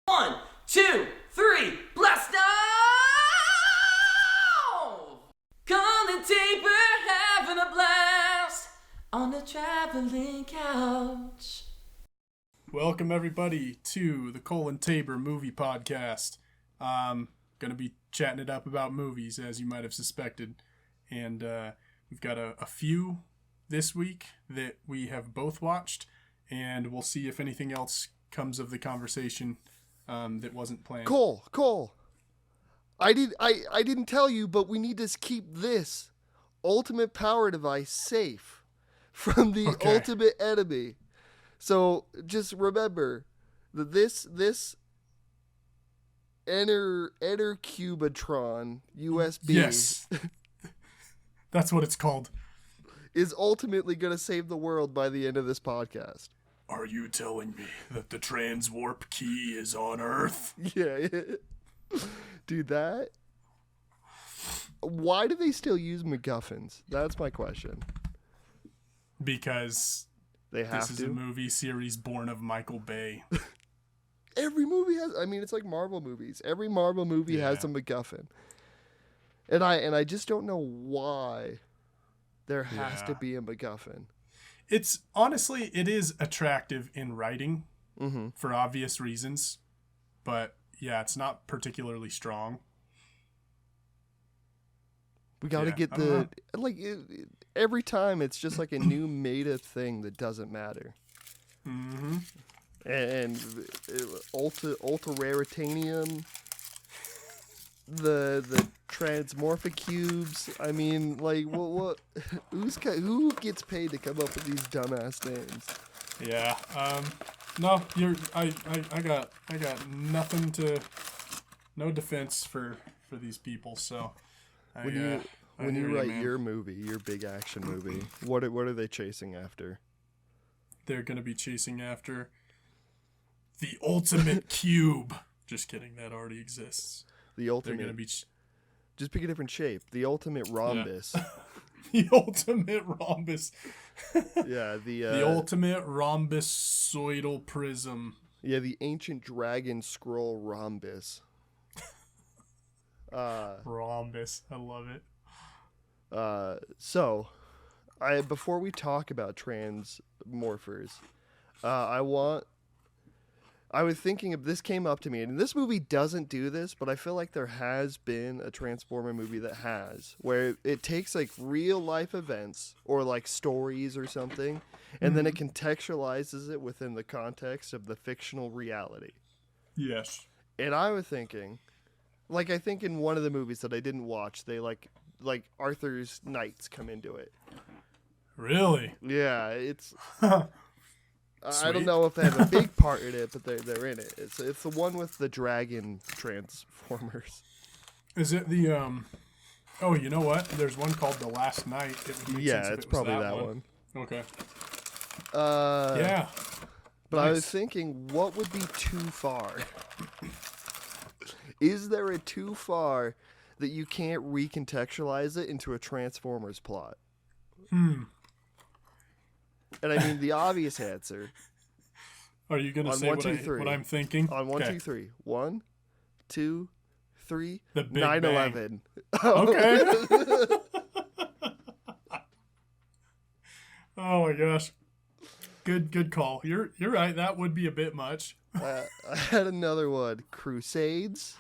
1, 2, 3, blast off! Cole and Tabor having a blast on the traveling couch. Welcome everybody to the Cole and Tabor movie podcast. Gonna be chatting it up about movies, as you might have suspected, and we've got a few this week that we have both watched, and we'll see if anything else comes of the conversation that wasn't planned. Cole. I didn't tell you, but we need to keep this ultimate power device safe from the ultimate enemy. So just remember that this Enter Cubatron USB Yes. That's what it's called. is ultimately going to save the world by the end of this podcast. Are you telling me that the transwarp key is on Earth? Yeah. Dude, that... Why do they still use MacGuffins? That's my question. Because They have this is to. a movie series born of Michael Bay. Every movie has... I mean, it's like Marvel movies. Every Marvel movie has a Yeah. MacGuffin. And I just don't know why there has to Yeah. be a MacGuffin. It's honestly, it is attractive in writing for obvious reasons, but yeah, it's not particularly strong. We got to Yeah, get I don't know. every time it's just like a new meta thing that doesn't matter. Mm-hmm. And ultra raritanium, the transmorphic cubes. I mean, like what who gets paid to come up with these dumbass names? Yeah. No, I got nothing to, no defense for these people. So When you write your movie, your big action movie, what are they chasing after? They're gonna be chasing after the ultimate cube. Just kidding, that already exists. The They're ultimate. gonna be Just pick a different shape. The ultimate rhombus. the ultimate rhombus. Yeah, The ultimate rhombosoidal prism. Yeah, the ancient dragon scroll rhombus. Rhombus. I love it. So, before we talk about transmorphers, I was thinking of this came up to me, and this movie doesn't do this, but I feel like there has been a Transformer movie that has, where it takes like real life events or like stories or something, and then it contextualizes it within the context of the fictional reality. Yes. And I was thinking, like I think in one of the movies that I didn't watch, they like Arthur's knights come into it. Really? Yeah, it's. I Sweet. don't know if they have a big part in it, but they're in it. It's the one with the dragon transformers. Is it the Oh, you know what? There's one called The Last Night. It would make sense Yeah, if it's it was probably that one. Okay. Yeah. But I was Nice. thinking, what would be too far? Is there a too far that you can't recontextualize it into a Transformers plot? And I mean, the obvious answer Are you gonna on say 1, what, 2, 3. what I'm thinking? on 1, Okay. 2, 3. 1, 2, 3. The Big 9/11. Okay. Oh my gosh. Good call. You're right. That would be a bit much. I had another one. Crusades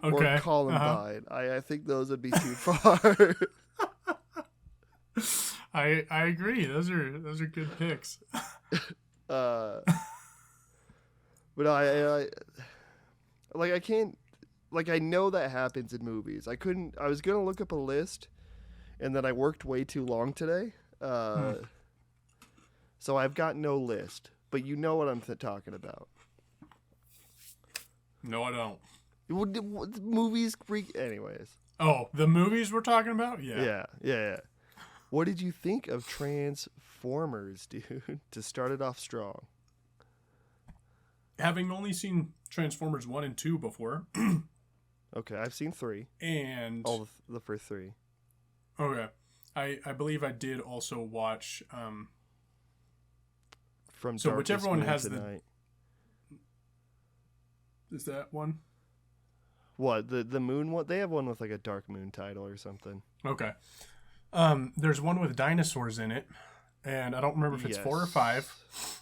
Okay. or Columbine. I think those would be too far. I agree. Those are good picks. But I can't, like, I know that happens in movies. I was going to look up a list, and then I worked way too long today. So I've got no list, but you know what I'm talking about. No, I don't. Movies, anyways. Oh, the movies we're talking about? Yeah. Yeah. What did you think of Transformers, dude, to start it off strong? Having only seen Transformers 1 and 2 before. Okay, I've seen 3. And All the first 3. okay. I believe I did also watch From So Darkest whichever one Moon has to the- Night. Is that one? What, the moon one? They have one with like a Dark Moon title or something. Okay. There's one with dinosaurs in it, and I don't remember if it's 4 or 5.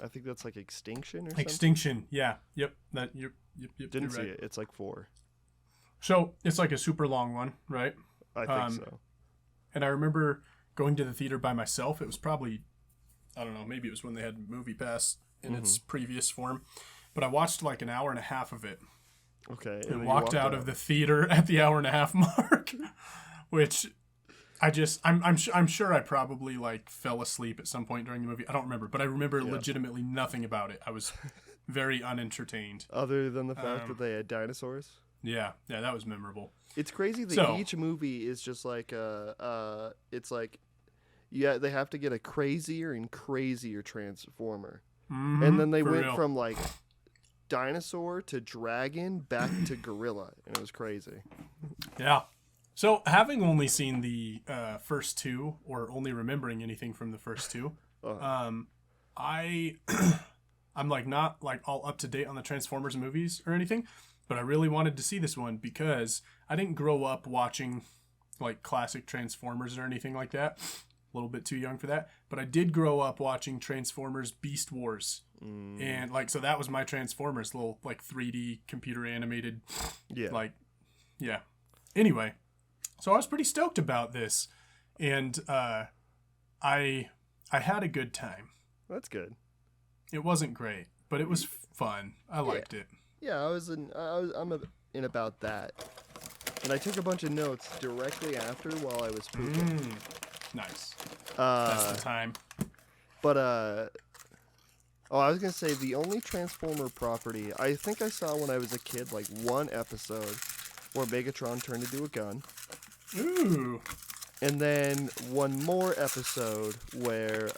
I think that's like Extinction or something. Extinction, yeah. Yep. Yep. Didn't see right. it. It's like 4. So it's like a super long one, right? I think so. And I remember going to the theater by myself. It was probably, I don't know, maybe it was when they had Movie Pass in its previous form. But I watched like an hour and a half of it. Okay. And walked out of the theater at the hour and a half mark, which I'm sure I probably like fell asleep at some point during the movie. I don't remember, but I remember legitimately nothing about it. I was very unentertained. Other than the fact that they had dinosaurs. Yeah, that was memorable. It's crazy that each movie is just like it's like, yeah, they have to get a crazier and crazier Transformer, and then they went from like dinosaur to dragon back to gorilla, and it was crazy. Yeah. So having only seen the first 2, or only remembering anything from the first 2, I'm like not like all up to date on the Transformers movies or anything, but I really wanted to see this one because I didn't grow up watching like classic Transformers or anything like that. A little bit too young for that, but I did grow up watching Transformers Beast Wars. And like, so that was my Transformers, little like 3D computer animated. Yeah. Like, yeah. Anyway, so I was pretty stoked about this, and I had a good time. That's good. It wasn't great, but it was fun. I liked it. Yeah, I'm in about that, and I took a bunch of notes directly after while I was pooping. Nice. That's the time. But I was gonna say the only Transformer property I think I saw when I was a kid, like one episode where Megatron turned into a gun. Ooh. And then one more episode where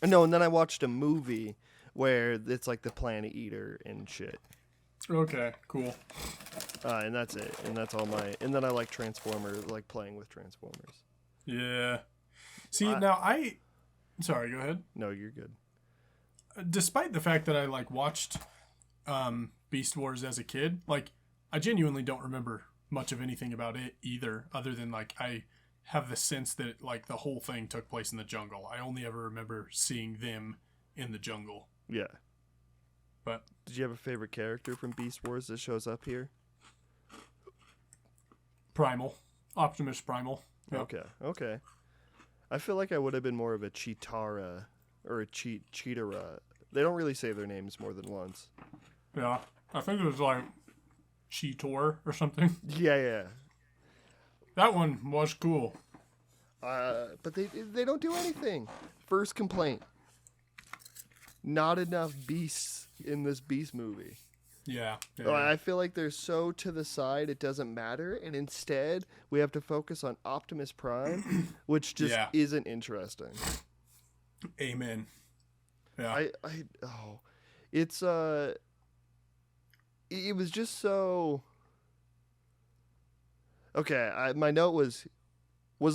and then I watched a movie where it's like the Planet Eater and shit. Okay, cool. And that's it. And that's all my. And then I like Transformers, like playing with Transformers. Yeah. See, Sorry, go ahead. No, you're good. Despite the fact that I like watched Beast Wars as a kid, like I genuinely don't remember much of anything about it either, other than like I have the sense that like the whole thing took place in the jungle. I only ever remember seeing them in the jungle. Yeah. But did you have a favorite character from Beast Wars that shows up here? Primal. Optimus Primal. Yep. Okay. I feel like I would have been more of a Cheetara or a Cheetara. They don't really say their names more than once. Yeah. I think it was like Cheetor or something. Yeah. That one was cool. But they don't do anything. First complaint. Not enough beasts in this Beast movie. Yeah. I feel like they're so to the side it doesn't matter, and instead we have to focus on Optimus Prime, which just isn't interesting. Amen. Yeah. It's it was just so okay. My note was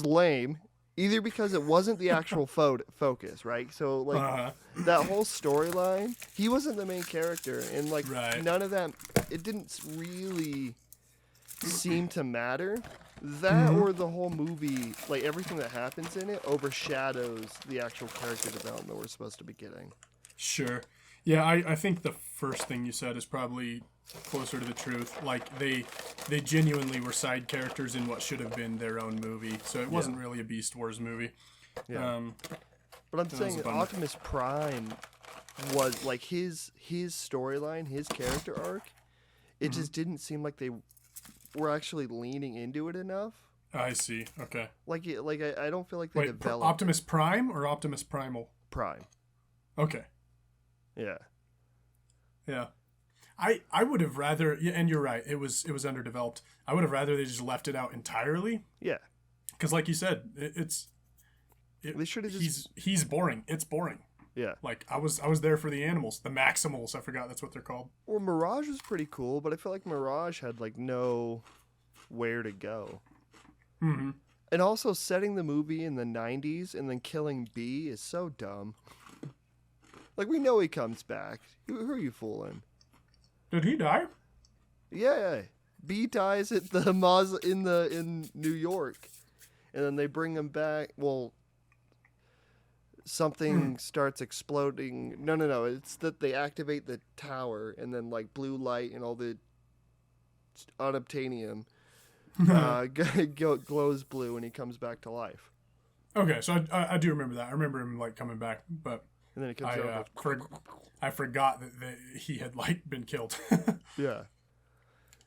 lame. Either because it wasn't the actual focus, right? So, like, that whole storyline, he wasn't the main character. And, like, none of that, it didn't really seem to matter. That or the whole movie, like, everything that happens in it overshadows the actual character development we're supposed to be getting. Sure. Yeah, I think the first thing you said is probably closer to the truth. Like, they genuinely were side characters in what should have been their own movie. So it wasn't really a Beast Wars movie. Yeah. But I'm saying Optimus Prime was, like, his storyline, his character arc, it just didn't seem like they were actually leaning into it enough. I see. Okay. I don't feel like they developed Optimus Prime or Optimus Primal? Prime. Okay. Yeah. Yeah. I would have rather, and you're right, it was underdeveloped. I would have rather they just left it out entirely. Yeah. Because like you said, they should have just... He's boring. It's boring. Yeah. Like, I was there for the animals. The Maximals, I forgot that's what they're called. Well, Mirage was pretty cool, but I feel like Mirage had, like, no where to go. Mm-hmm. And also, setting the movie in the 90s and then killing B is so dumb. Like, we know he comes back. Who are you fooling? Did he die? Yeah. B dies at the in New York. And then they bring him back. Well, something starts exploding. No. It's that they activate the tower, and then, like, blue light and all the unobtainium glows blue, and he comes back to life. Okay, so I do remember that. I remember him, like, coming back, but And then it comes out. I forgot that he had, like, been killed. Yeah.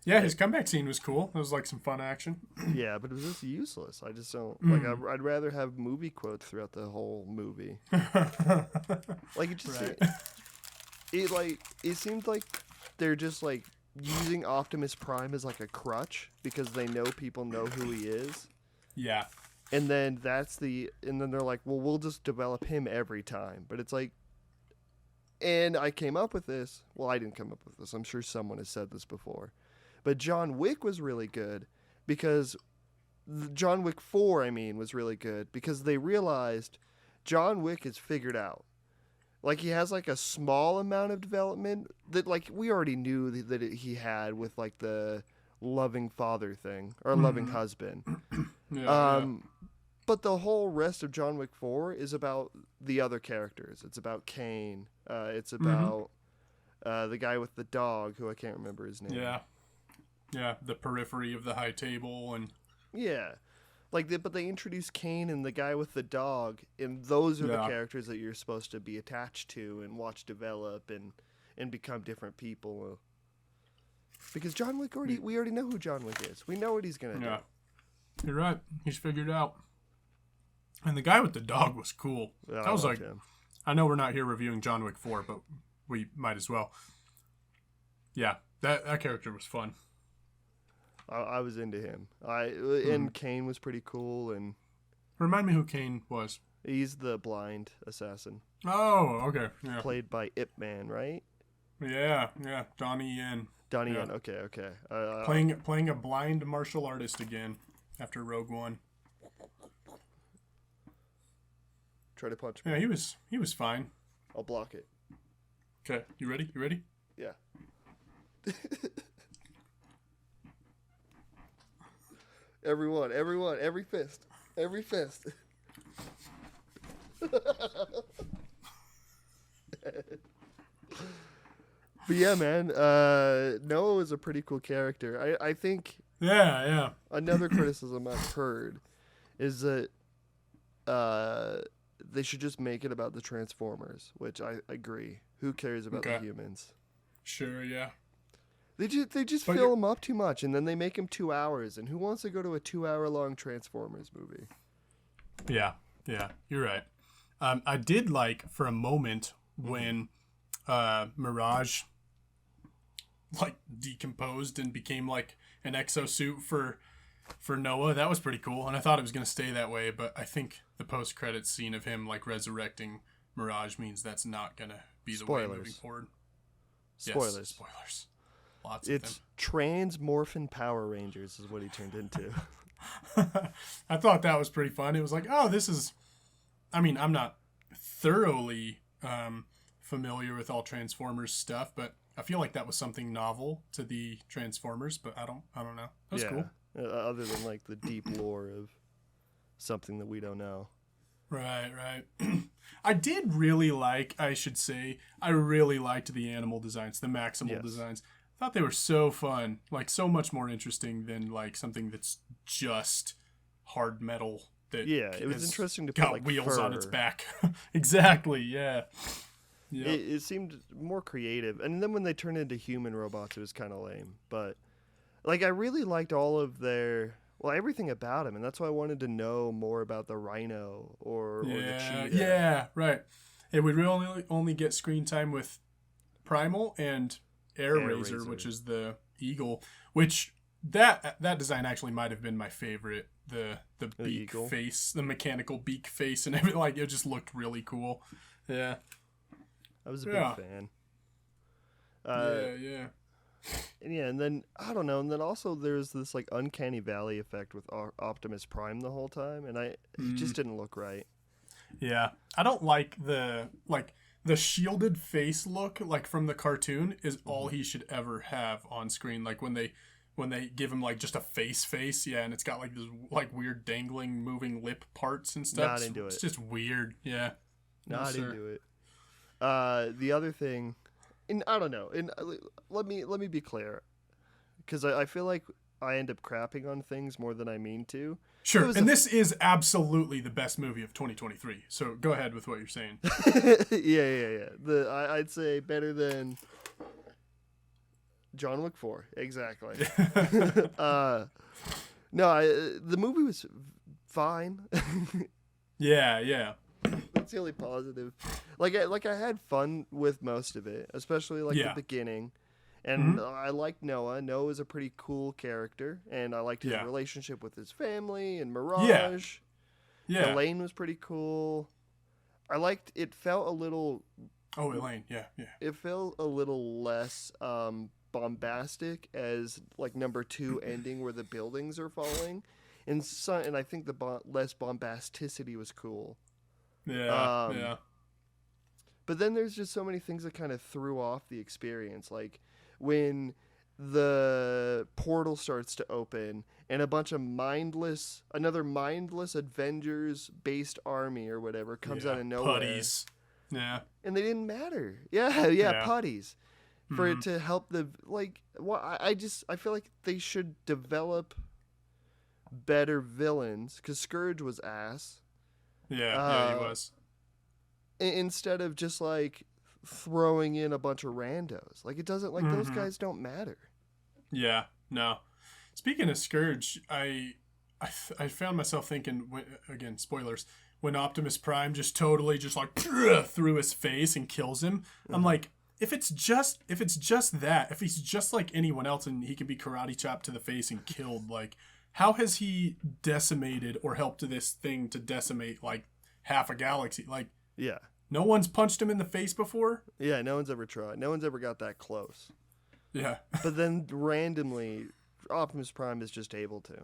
Yeah, his comeback scene was cool. It was, like, some fun action. Yeah, but it was just useless. I just don't like. I'd rather have movie quotes throughout the whole movie. Like, it just Right. it seemed like they're just, like, using Optimus Prime as, like, a crutch because they know people know who he is. Yeah. And then they're like, well, we'll just develop him every time. But it's like, and I came up with this. Well, I didn't come up with this. I'm sure someone has said this before. But John Wick was really good because John Wick 4, was really good because they realized John Wick is figured out. Like, he has, like, a small amount of development that, like, we already knew that he had with, like, the loving father thing or loving husband. Yeah. But the whole rest of John Wick 4 is about the other characters. It's about Kane. It's about the guy with the dog, who I can't remember his name. Yeah. Yeah, the periphery of the high table and... Yeah. But they introduce Kane and the guy with the dog, and those are the characters that you're supposed to be attached to and watch develop and become different people. Because John Wick we already know who John Wick is. We know what he's gonna do. You're right. He's figured out. And the guy with the dog was cool. Yeah, I was like, him. I know we're not here reviewing John Wick 4, but we might as well. Yeah, that character was fun. I was into him. And Kane was pretty cool, and Remind me who Kane was. he's the blind assassin, Oh, okay. Yeah. played by Ip Man, right? Yeah. Donnie Yen. Donnie Yeah. Yen. Okay. Playing a blind martial artist again after Rogue One. Try to punch me. Yeah, he was fine. I'll block it. Okay, you ready? Yeah. Everyone, every fist. But yeah, man, Noah was a pretty cool character. I think Yeah. another criticism I've heard is that they should just make it about the Transformers, which I agree. Who cares about the humans? Sure, yeah. They just fill them up too much, and then they make them 2 hours. And who wants to go to a 2-hour-long Transformers movie? Yeah, you're right. I did like for a moment when Mirage like decomposed and became like an exosuit for Noah. That was pretty cool, and I thought it was going to stay that way, but I think the post-credits scene of him like resurrecting Mirage means that's not going to be the way moving forward. Spoilers. Yes, spoilers. Lots of It's Transmorphin Power Rangers is what he turned into. them. I thought that was pretty fun. It was like, oh, this is... I mean, I'm not thoroughly familiar with all Transformers stuff, but I feel like that was something novel to the Transformers, but I don't know. That was cool. Other than like the deep lore of something that we don't know. Right. I did really like, I really liked the animal designs, the Maximal designs. I thought they were so fun, like so much more interesting than like something that's just hard metal. It was interesting to put got like wheels fur on its back. Exactly, yeah. Yep. It seemed more creative, and then when they turned into human robots, it was kind of lame. But like, I really liked all of everything about him, and that's why I wanted to know more about the Rhino or the Cheetah. Yeah, right. And we really only get screen time with Primal and Air Razor, which is the eagle. Which that design actually might have been my favorite. The beak eagle? face, the mechanical beak face, and everything. Like, it just looked really cool. Yeah. I was a big fan. Yeah. And then I don't know, and then also there's this like uncanny valley effect with Optimus Prime the whole time, and it just didn't look right. Yeah, I don't like the the shielded face look, like from the cartoon, is all he should ever have on screen. Like when they give him like just a face, yeah, and it's got like this like weird dangling, moving lip parts and stuff. Not into it. It's just weird, yeah. Not into it. The other thing, and I don't know, and let me be clear, because I feel like I end up crapping on things more than I mean to. Sure, and this is absolutely the best movie of 2023. So go ahead with what you're saying. yeah. I'd say better than John Wick 4. Exactly. The movie was fine. Yeah. That's the only positive. Like I had fun with most of it, especially the beginning. And I liked Noah. Noah is a pretty cool character, and I liked his relationship with his family and Mirage. Yeah. Elaine was pretty cool. I liked it. Felt a little. Oh, Elaine. Yeah. It felt a little less bombastic as like number 2 ending where the buildings are falling, and I think the less bombasticity was cool. Yeah. But then there's just so many things that kind of threw off the experience, like when the portal starts to open and a bunch of another mindless Avengers-based army or whatever comes out of nowhere. Putties. Yeah. And they didn't matter. Yeah. Putties. For it to help I feel like they should develop better villains, because Scourge was ass. Yeah, he was. Instead of just throwing in a bunch of randos. It doesn't, those guys don't matter. Yeah, no. Speaking of Scourge, I found myself thinking, again, spoilers, when Optimus Prime just totally through his face and kills him. I'm like, if it's just that, if he's just like anyone else and he can be karate chopped to the face and killed, how has he decimated or helped this thing to decimate half a galaxy? Yeah. No one's punched him in the face before? Yeah, no one's ever tried. No one's ever got that close. Yeah. But then randomly, Optimus Prime is just able to.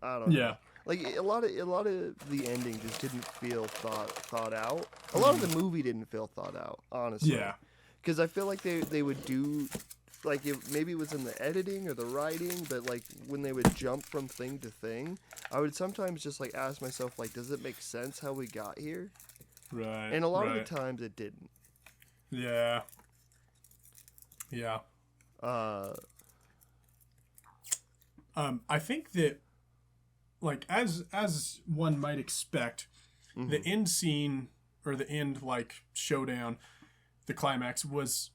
I don't know. A lot of the ending just didn't feel thought out. A lot of the movie didn't feel thought out, honestly. Yeah. Because I feel like they would do, maybe it was in the editing or the writing, but when they would jump from thing to thing, I would sometimes just ask myself, does it make sense how we got here? Right. And a lot of the times it didn't. Yeah. I think that, as one might expect, the end scene or the end showdown, the climax was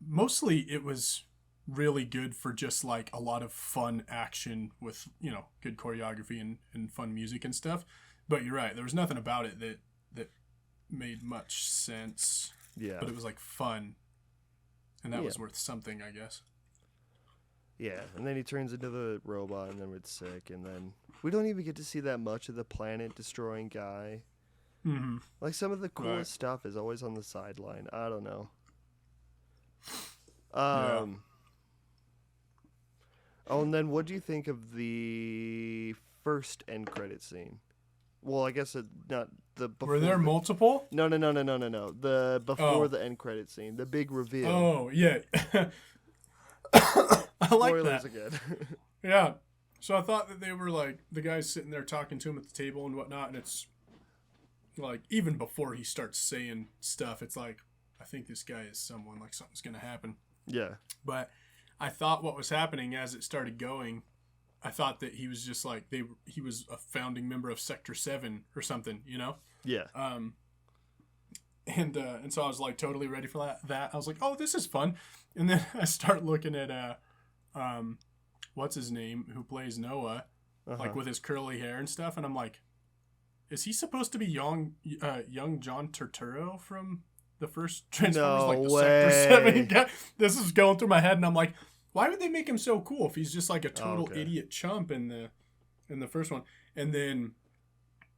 mostly it was really good for just a lot of fun action with good choreography and fun music and stuff. But you're right, there was nothing about it that made much sense. Yeah. But it was fun. And that was worth something, I guess. Yeah, and then he turns into the robot, and then we're sick, and then we don't even get to see that much of the planet-destroying guy. Mm-hmm. Some of the coolest stuff is always on the sideline. I don't know. Oh, and then what do you think of the first end credit scene? Well, I guess not the before. Were there multiple? No. The before the end credit scene, the big reveal. Oh, yeah. I like Spoilers that. Again. Yeah. So I thought that they were the guys sitting there talking to him at the table and whatnot, and it's even before he starts saying stuff, it's I think this guy is someone, something's gonna happen. Yeah. But I thought what was happening as it started going, I thought that he was just he was a founding member of Sector 7 or something, Yeah. And so I was totally ready for that. I was oh, this is fun. And then I start looking at what's his name, who plays Noah, with his curly hair and stuff, and I'm is he supposed to be young John Turturro from the first Transformers, No way. Sector 7 guy? This is going through my head, and I'm why would they make him so cool if he's just a total idiot chump in the first one? And then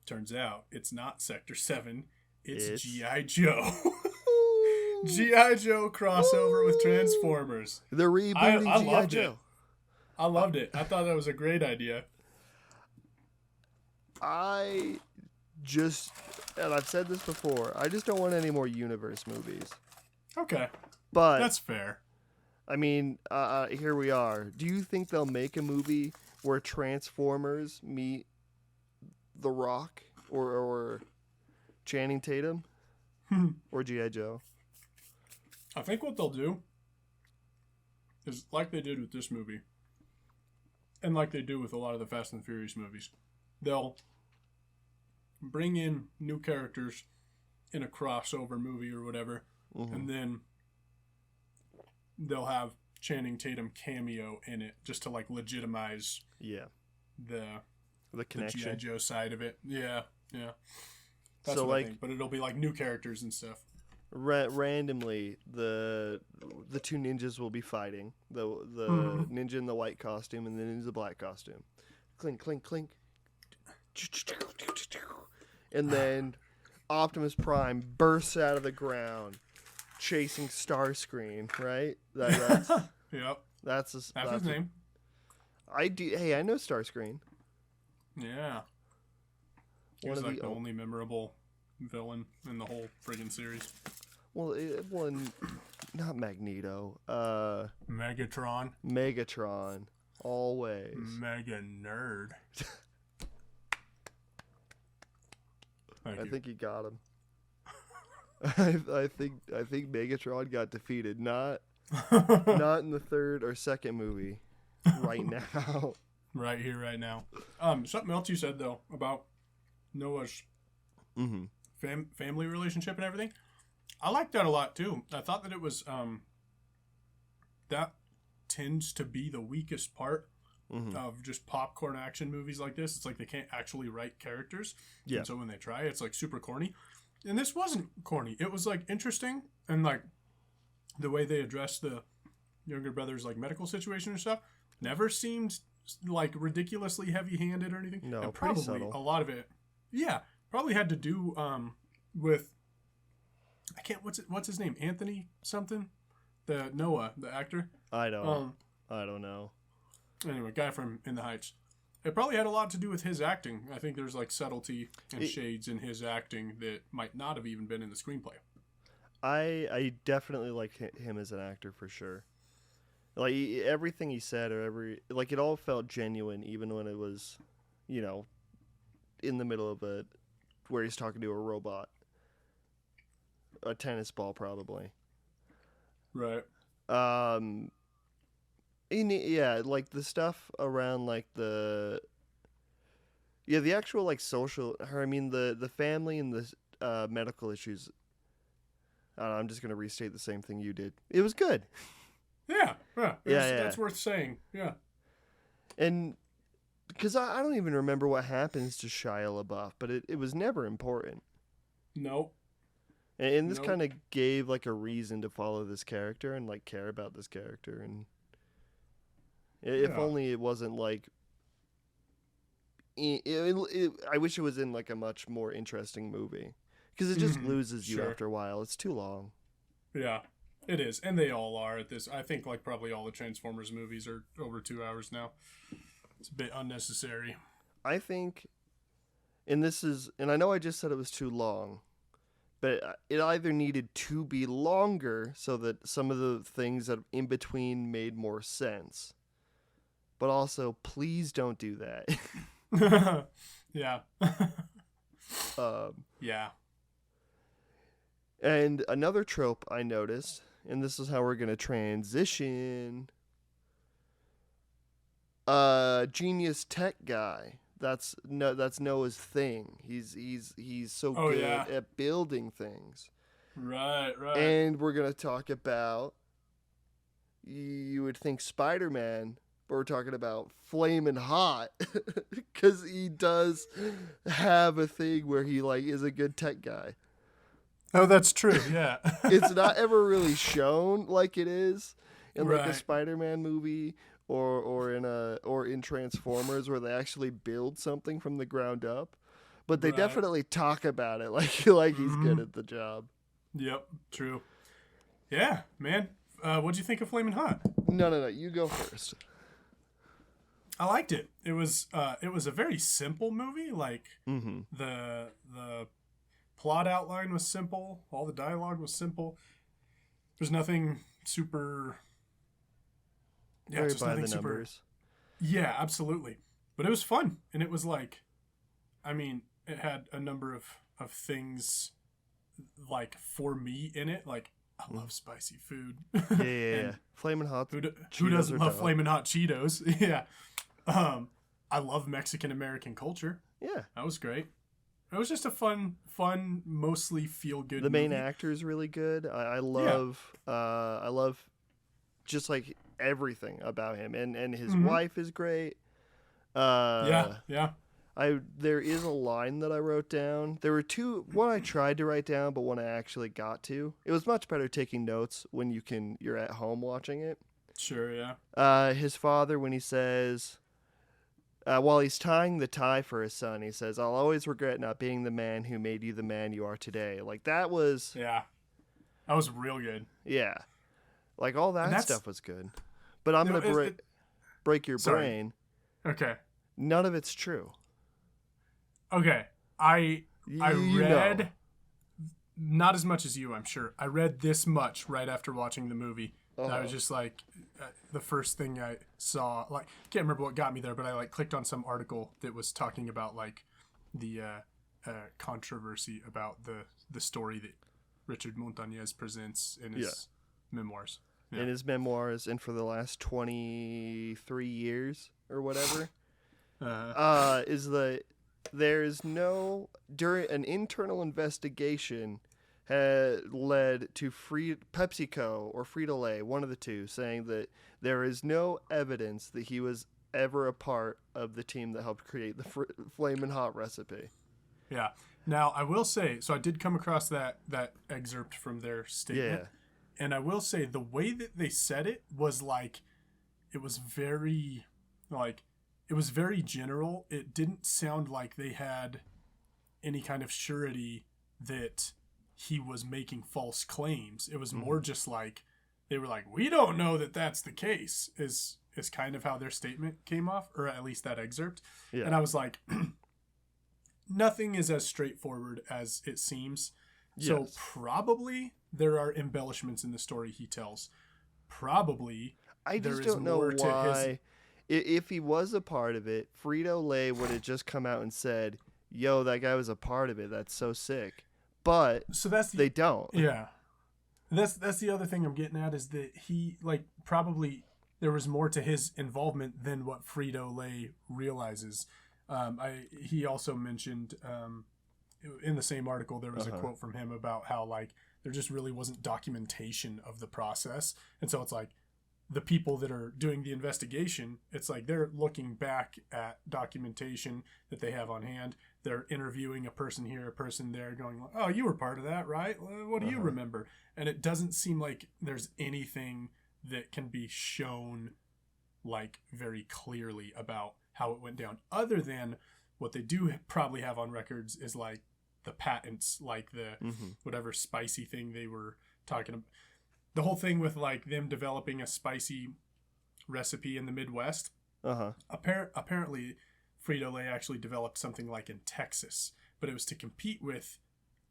turns out it's not Sector 7, it's G.I. Joe. G.I. Joe crossover with Transformers. The rebooting I G.I. loved Joe. it. I loved it. I thought that was a great idea. I and I've said this before, I just don't want any more universe movies. Okay. But That's fair. I mean, here we are. Do you think they'll make a movie where Transformers meet The Rock or Channing Tatum or G.I. Joe? I think what they'll do is like they did with this movie, and like they do with a lot of the Fast and Furious movies. They'll bring in new characters in a crossover movie or whatever, and then they'll have Channing Tatum cameo in it just to like legitimize the connection, G.I. Joe side of it. Yeah. That's so what like, I think. But it'll be like new characters and stuff. Randomly, the two ninjas will be fighting. The ninja in the white costume and the ninja in the black costume. Clink, clink, clink. And then Optimus Prime bursts out of the ground, chasing Starscream. Right? That's Yep. That's his name. I know Starscream. Yeah. He was like the only memorable villain in the whole friggin' series. Well, not Magneto. Megatron. Always. Mega nerd. I think he got him. I think Megatron got defeated. Not in the third or second movie. Right now. Right here, right now. Something else you said though about Noah's family relationship and everything. I like that a lot too. I thought that it was that tends to be the weakest part of just popcorn action movies like this. It's like they can't actually write characters. Yeah. And so when they try, it's like super corny. And this wasn't corny. It was like interesting, and like the way they addressed the younger brother's like medical situation and stuff never seemed like ridiculously heavy-handed or anything. No, and pretty probably subtle. A lot of it, probably had to do with what's his name, Anthony something, the Noah, the actor. I don't know. Anyway, guy from In the Heights. It probably had a lot to do with his acting. I think there's like subtlety and shades in his acting that might not have even been in the screenplay. I definitely like him as an actor for sure. Like everything he said, it all felt genuine, even when it was, in the middle of where he's talking to a robot, a tennis ball probably. Right. Like the stuff around like the actual like social. The family and the medical issues. I'm just gonna restate the same thing you did. It was good. Yeah. That's worth saying. Yeah. And because I don't even remember what happens to Shia LaBeouf, but it was never important. Nope. And this kind of gave like a reason to follow this character and like care about this character, and if only it wasn't like. I wish it was in like a much more interesting movie, because it just loses you after a while. It's too long. Yeah. It is, and they all are at this. I think like probably all the Transformers movies are over 2 hours now. It's a bit unnecessary. I think, and I know I just said it was too long, but it either needed to be longer so that some of the things that in between made more sense, but also please don't do that. Yeah. Yeah. And another trope I noticed, and this is how we're going to transition. Genius tech guy. That's Noah's thing. He's so good at building things. Right. And we're going to talk about, you would think Spider-Man, but we're talking about Flamin Hot, because he does have a thing where he like is a good tech guy. Oh, that's true. Yeah. It's not ever really shown like it is in like a Spider-Man movie or in Transformers, where they actually build something from the ground up. But they definitely talk about it like he's good at the job. Yep, true. Yeah, man. What'd you think of Flamin' Hot? No, you go first. I liked it. It was a very simple movie. Like Mm-hmm. the plot outline was simple. All the dialogue was simple. There's nothing super. Yeah, Very just by nothing the super. numbers. Yeah, absolutely. But it was fun, and it was like, I mean, it had a number of things like for me in it. Like I love spicy food. Yeah. And Flamin' Hot. who Cheetos doesn't are love dope. Flamin' Hot Cheetos? Yeah. I love Mexican American culture. Yeah. That was great. It was just a fun, mostly feel good. The main movie. actor is really good. I love just like everything about him, and his Mhm. wife is great. Yeah. There is a line that I wrote down. There were two. One I tried to write down, but one I actually got to. It was much better taking notes when you're at home watching it. Sure, yeah. His father, when he says, while he's tying the tie for his son, he says, "I'll always regret not being the man who made you the man you are today." Like that was, Yeah. That was real good. yeah, like all that that's- stuff was good. But I'm No, gonna break your Sorry. brain. Okay. None of it's true. Okay. I You read know. not as much as you, I'm sure. I read this much right after watching the movie. And I was just like, the first thing I saw, like, can't remember what got me there, but I like clicked on some article that was talking about like the controversy about the story that Richard Montañez presents in his memoirs. Yeah. In his memoirs, and for the last 23 years or whatever, is that there is no during an internal investigation had led to PepsiCo or Frito-Lay, one of the two, saying that there is no evidence that he was ever a part of the team that helped create the Flamin' Hot recipe. Yeah. Now I will say, so I did come across that excerpt from their statement, and I will say the way that they said it was like, it was very general. It didn't sound like they had any kind of surety that he was making false claims. It was more just like they were like, we don't know that that's the case, is kind of how their statement came off, or at least that excerpt. Yeah. And I was like, nothing is as straightforward as it seems. So Yes. probably there are embellishments in the story he tells. Probably I there just is don't know more to why. If he was a part of it, Frito-Lay would have just come out and said, "Yo, that guy was a part of it. That's so sick." But So that's they don't. Yeah. That's the other thing I'm getting at, is that he, like, probably there was more to his involvement than what Frito-Lay realizes. He also mentioned in the same article, there was a quote from him about how, like, there just really wasn't documentation of the process. And so it's like the people that are doing the investigation, it's like they're looking back at documentation that they have on hand. They're interviewing a person here, a person there, going, "Oh, you were part of that, right? What do you remember?" And it doesn't seem like there's anything that can be shown, like, very clearly about how it went down, other than what they do probably have on records is like the patents, like the whatever spicy thing they were talking about. The whole thing with like them developing a spicy recipe in the Midwest. Apparently, Frito-Lay actually developed something like in Texas, but it was to compete with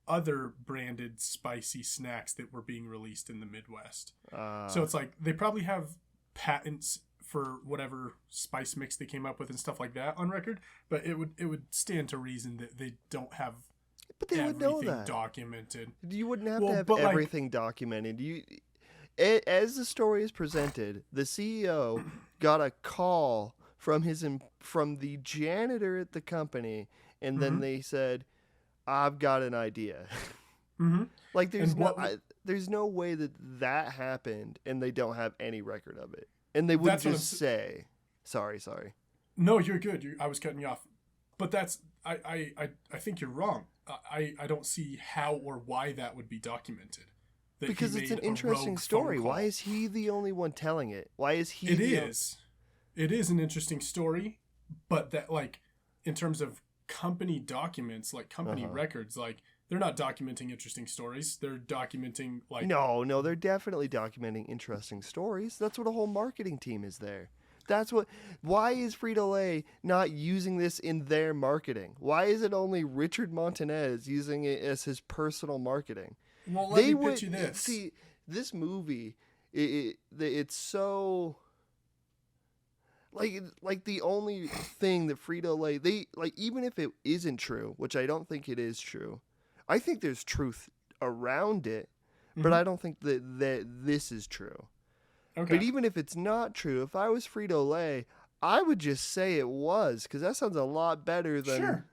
other branded spicy snacks that were being released in the Midwest. So it's like they probably have patents for whatever spice mix they came up with and stuff like that on record, but it would stand to reason that they don't have But they would know everything that. documented. You wouldn't have Well, to have but, like- everything documented. As the story is presented, the CEO got a call from the janitor at the company, and then they said, "I've got an idea." Like there's And there's no way that happened, and they don't have any record of it, and they wouldn't That's what just say, "Sorry." No, you're good. I was cutting you off, but that's I think you're wrong. I don't see how or why that would be documented. That he Because it's an made a interesting rogue story. phone call. Why is he the only one telling it? Why is he? It is. It is an interesting story, but that, like, in terms of company documents, like company records, like, they're not documenting interesting stories. They're documenting, like... No, they're definitely documenting interesting stories. That's what a whole marketing team is there. That's what. Why is Frito-Lay not using this in their marketing? Why is it only Richard Montanez using it as his personal marketing? Well, let me pitch you this. See, this movie, it's so like the only thing that Frito-Lay, they like, even if it isn't true, which I don't think it is true, I think there's truth around it, but I don't think that this is true. Okay. But even if it's not true, if I was Frito-Lay, I would just say it was, because that sounds a lot better than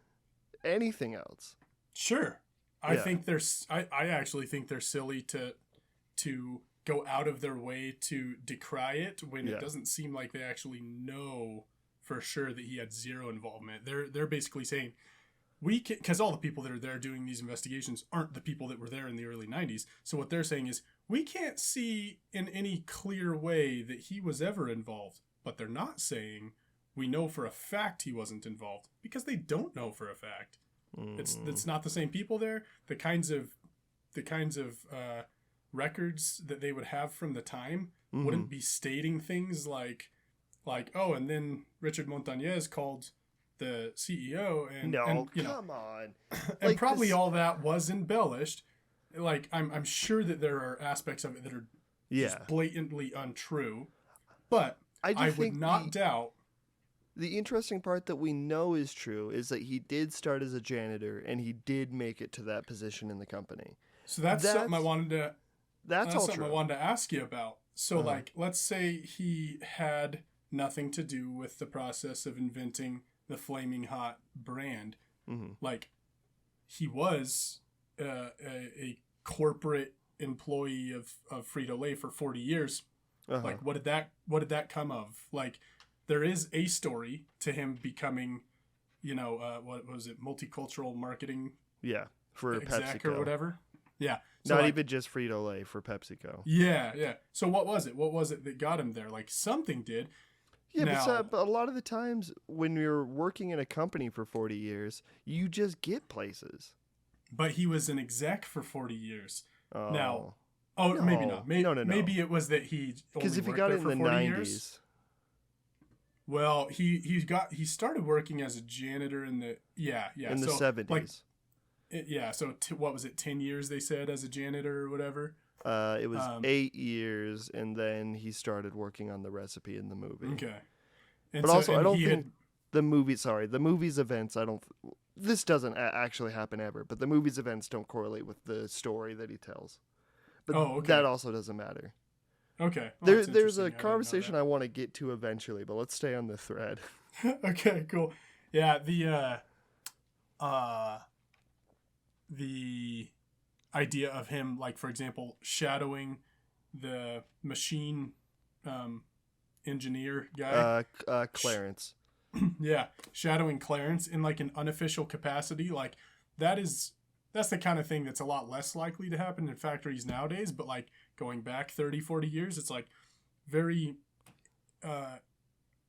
anything else. Sure. I think I actually think they're silly to go out of their way to decry it when it doesn't seem like they actually know for sure that he had zero involvement. They're basically saying, because all the people that are there doing these investigations aren't the people that were there in the early 90s. So what they're saying is, we can't see in any clear way that he was ever involved. But they're not saying we know for a fact he wasn't involved, because they don't know for a fact. It's not the same people there. The kinds of records that they would have from the time wouldn't be stating things like, oh, and then Richard Montanez called the CEO and come on. And probably all that was embellished. Like, I'm sure that there are aspects of it that are just blatantly untrue, but I would not doubt. The interesting part that we know is true is that he did start as a janitor and he did make it to that position in the company. So that's something I wanted to. That's all something true. I wanted to ask you about. So, like, let's say he had nothing to do with the process of inventing the Flamin Hot brand. Like, he was a corporate employee of Frito-Lay for 40 years. Like, what did that come of? Like, there is a story to him becoming, what was it, multicultural marketing? Yeah, for exec PepsiCo or whatever. Yeah, so not even just Frito-Lay, for PepsiCo. Yeah. So what was it? What was it that got him there? Like, something did. Yeah, but a lot of the times when you're working in a company for 40 years, you just get places. But he was an exec for 40 years. Oh. Now, no. Maybe not. No. Maybe it was that he because if he got it in the 90s. Years. Well, he started working as a janitor in the in the 70s. Like, so what was it? 10 years they said as a janitor or whatever. It was 8 years, and then he started working on the recipe in the movie. Okay. But also, I don't think the movie's events. This doesn't actually happen ever, but the movie's events don't correlate with the story that he tells. But that also doesn't matter. Okay. Well, there's a conversation I want to get to eventually, but let's stay on the thread. Okay, cool. Yeah, the idea of him, like, for example, shadowing the machine engineer guy. Clarence. Yeah, shadowing Clarence in, like, an unofficial capacity. Like, that's the kind of thing that's a lot less likely to happen in factories nowadays. But, like, going back 30, 40 years, it's, like, very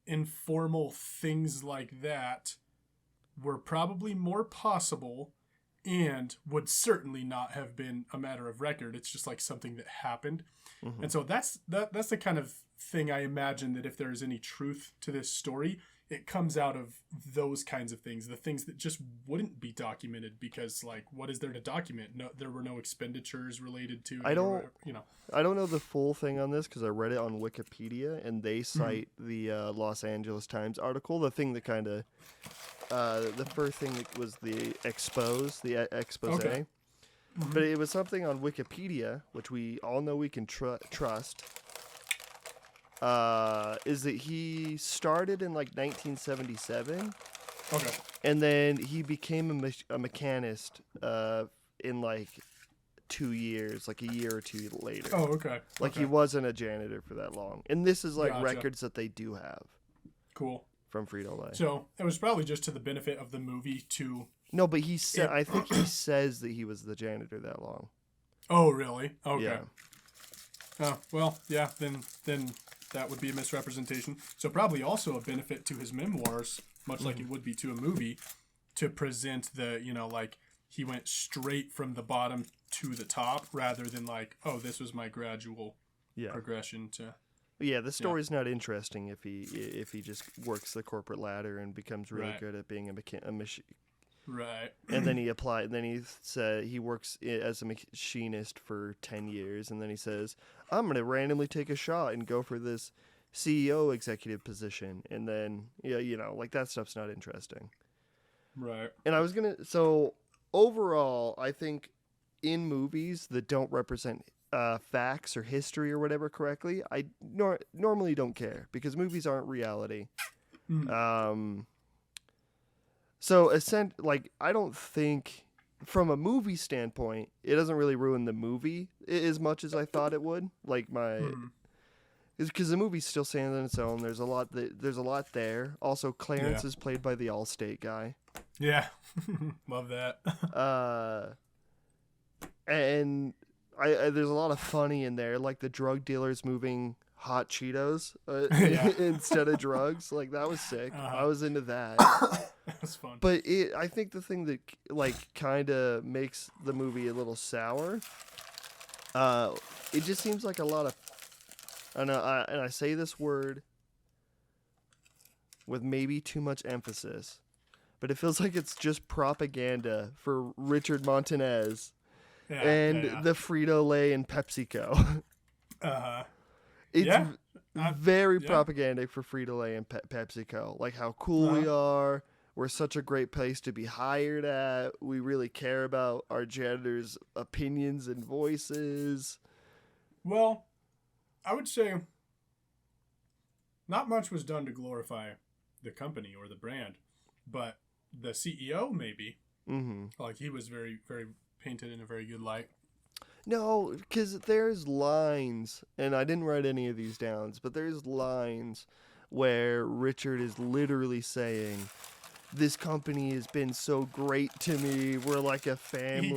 informal things like that were probably more possible and would certainly not have been a matter of record. It's just, like, something that happened. And so that's the kind of thing I imagine that if there's any truth to this story, it comes out of those kinds of things, the things that just wouldn't be documented because, like, what is there to document? No, there were no expenditures related to. I don't know the full thing on this because I read it on Wikipedia, and they cite the Los Angeles Times article. The thing that kind of, the first thing that was the expose. Okay. But it was something on Wikipedia, which we all know we can trust. Is that he started in, like, 1977. Okay. And then he became a mechanist in, like, 2 years, like a year or two later. Oh, okay. Like, he wasn't a janitor for that long. And this is, like, records that they do have. Cool. From Frito-Lay. So it was probably just to the benefit of the movie to... No, but he said, I think he says that he was the janitor that long. Oh, really? Okay. Yeah. Oh, well, yeah, then that would be a misrepresentation. So probably also a benefit to his memoirs, much like it would be to a movie, to present the, like, he went straight from the bottom to the top rather than, like, oh, this was my gradual progression to... Yeah, the story's not interesting if he just works the corporate ladder and becomes really good at being a machine. Right. And then he works as a machinist for 10 years, and then he says, I'm going to randomly take a shot and go for this CEO executive position. And then, like that stuff's not interesting. Right. And so overall, I think in movies that don't represent facts or history or whatever correctly, I normally don't care because movies aren't reality. So I don't think from a movie standpoint, it doesn't really ruin the movie as much as I thought it would. Is because the movie still stands on its own. There's a lot there. Also, Clarence is played by the Allstate guy. Yeah, love that. And there's a lot of funny in there, like the drug dealers moving hot Cheetos instead of drugs. Like that was sick. I was into that. That was fun. But I think the thing that kind of makes the movie a little sour, it just seems like a lot of, and I say this word with maybe too much emphasis, but it feels like it's just propaganda for Richard Montanez the Frito-Lay and PepsiCo. It's very propagandic for Frito-Lay and PepsiCo. Like how cool we are. We're such a great place to be hired at. We really care about our janitors' opinions and voices. Well, I would say not much was done to glorify the company or the brand, but the CEO maybe. Mm-hmm. Like he was very, very painted in a very good light. No, because there's lines, and I didn't write any of these down, but there's lines where Richard is literally saying, this company has been so great to me. We're like a family.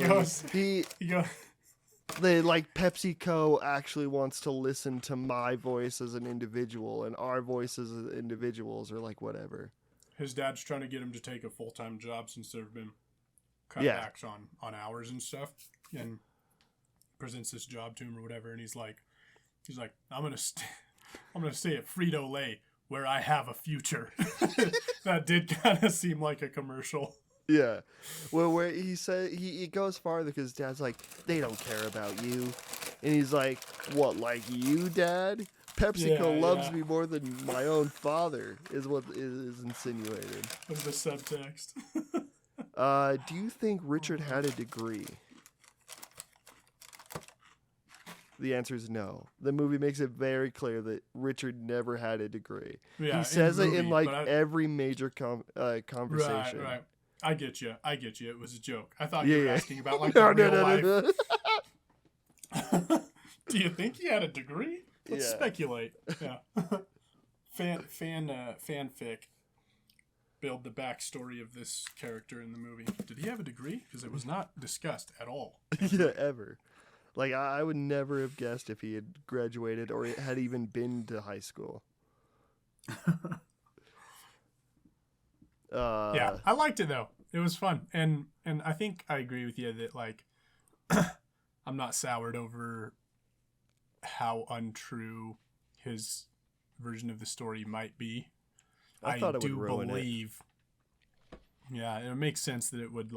PepsiCo actually wants to listen to my voice as an individual, and our voices as individuals are like whatever. His dad's trying to get him to take a full-time job since there have been cutbacks on hours and stuff, and presents this job to him or whatever, and he's like, I'm gonna stay at Frito-Lay where I have a future. That did kind of seem like a commercial. Yeah. Well, where he said he goes farther because Dad's like, they don't care about you. And he's like, what, like you, Dad? PepsiCo loves me more than my own father, is what is insinuated. Of the subtext. Do you think Richard had a degree? The answer is no. The movie makes it very clear that Richard never had a degree. Yeah, he says it in every major conversation. Right. I get you. It was a joke. I thought you were asking about real life. Do you think he had a degree? Let's speculate. Yeah. Fanfic. Build the backstory of this character in the movie. Did he have a degree? Because it was not discussed at all. Yeah, ever. Like, I would never have guessed if he had graduated or had even been to high school. Yeah, I liked it, though. It was fun. And I think I agree with you that, like, I'm not soured over how untrue his version of the story might be. I thought it would ruin believe it. Yeah, it makes sense that it would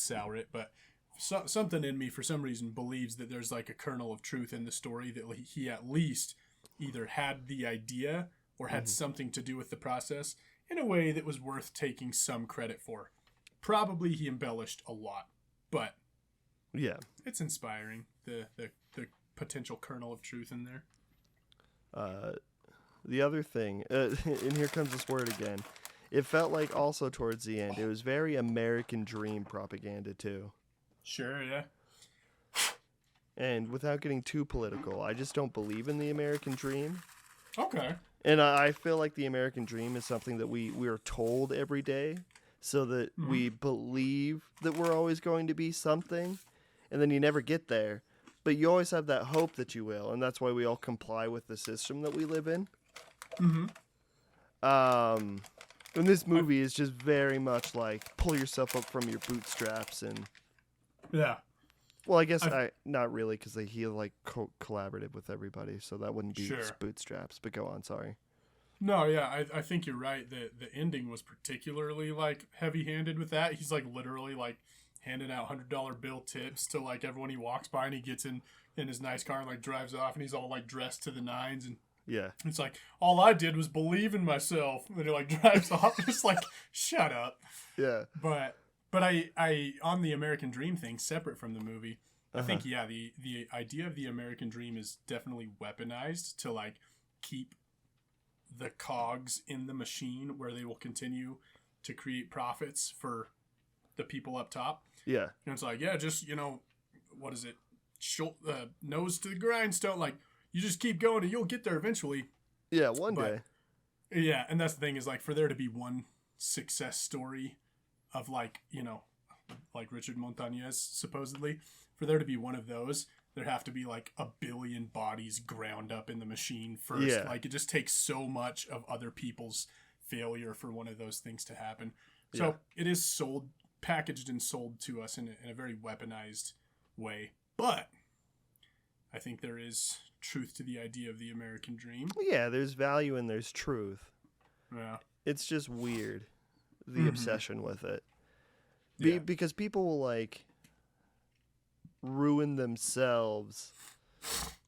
sour it, but something in me for some reason believes that there's like a kernel of truth in the story, that he at least either had the idea or had something to do with the process in a way that was worth taking some credit for. Probably he embellished a lot, but yeah, it's inspiring, the potential kernel of truth in there. The other thing, and here comes this word again, it felt like also towards the end, it was very American Dream propaganda too. Sure, yeah. And without getting too political, I just don't believe in the American Dream. Okay. And I feel like the American Dream is something that we are told every day so that we believe that we're always going to be something, and then you never get there. But you always have that hope that you will, and that's why we all comply with the system that we live in. Mm-hmm. And this movie is just very much like pull yourself up from your bootstraps and... Yeah. Well, I guess not really, because he like collaborated with everybody, so that wouldn't be Sure. bootstraps. But go on, sorry. No, yeah, I think you're right. The ending was particularly like heavy-handed with that. He's like literally like handing out $100 bill tips to like everyone he walks by, and he gets in his nice car and like drives off, and he's all like dressed to the nines, and Yeah. it's like all I did was believe in myself. And then he like drives off, just like shut up. Yeah. But I on the American Dream thing, separate from the movie, I think the idea of the American Dream is definitely weaponized to like keep the cogs in the machine where they will continue to create profits for the people up top. Yeah. And it's like, yeah, just, what is it? Nose to the grindstone. Like, you just keep going and you'll get there eventually. Yeah, one day. Yeah, and that's the thing is, like, for there to be one success story of, like, like Richard Montañez, supposedly, for there to be one of those, there have to be like 1 billion bodies ground up in the machine first. Yeah. Like, it just takes so much of other people's failure for one of those things to happen. So it is packaged and sold to us in a very weaponized way. But I think there is truth to the idea of the American dream. Yeah, there's value and there's truth. Yeah. It's just weird, the obsession with it. Yeah. Because people will like ruin themselves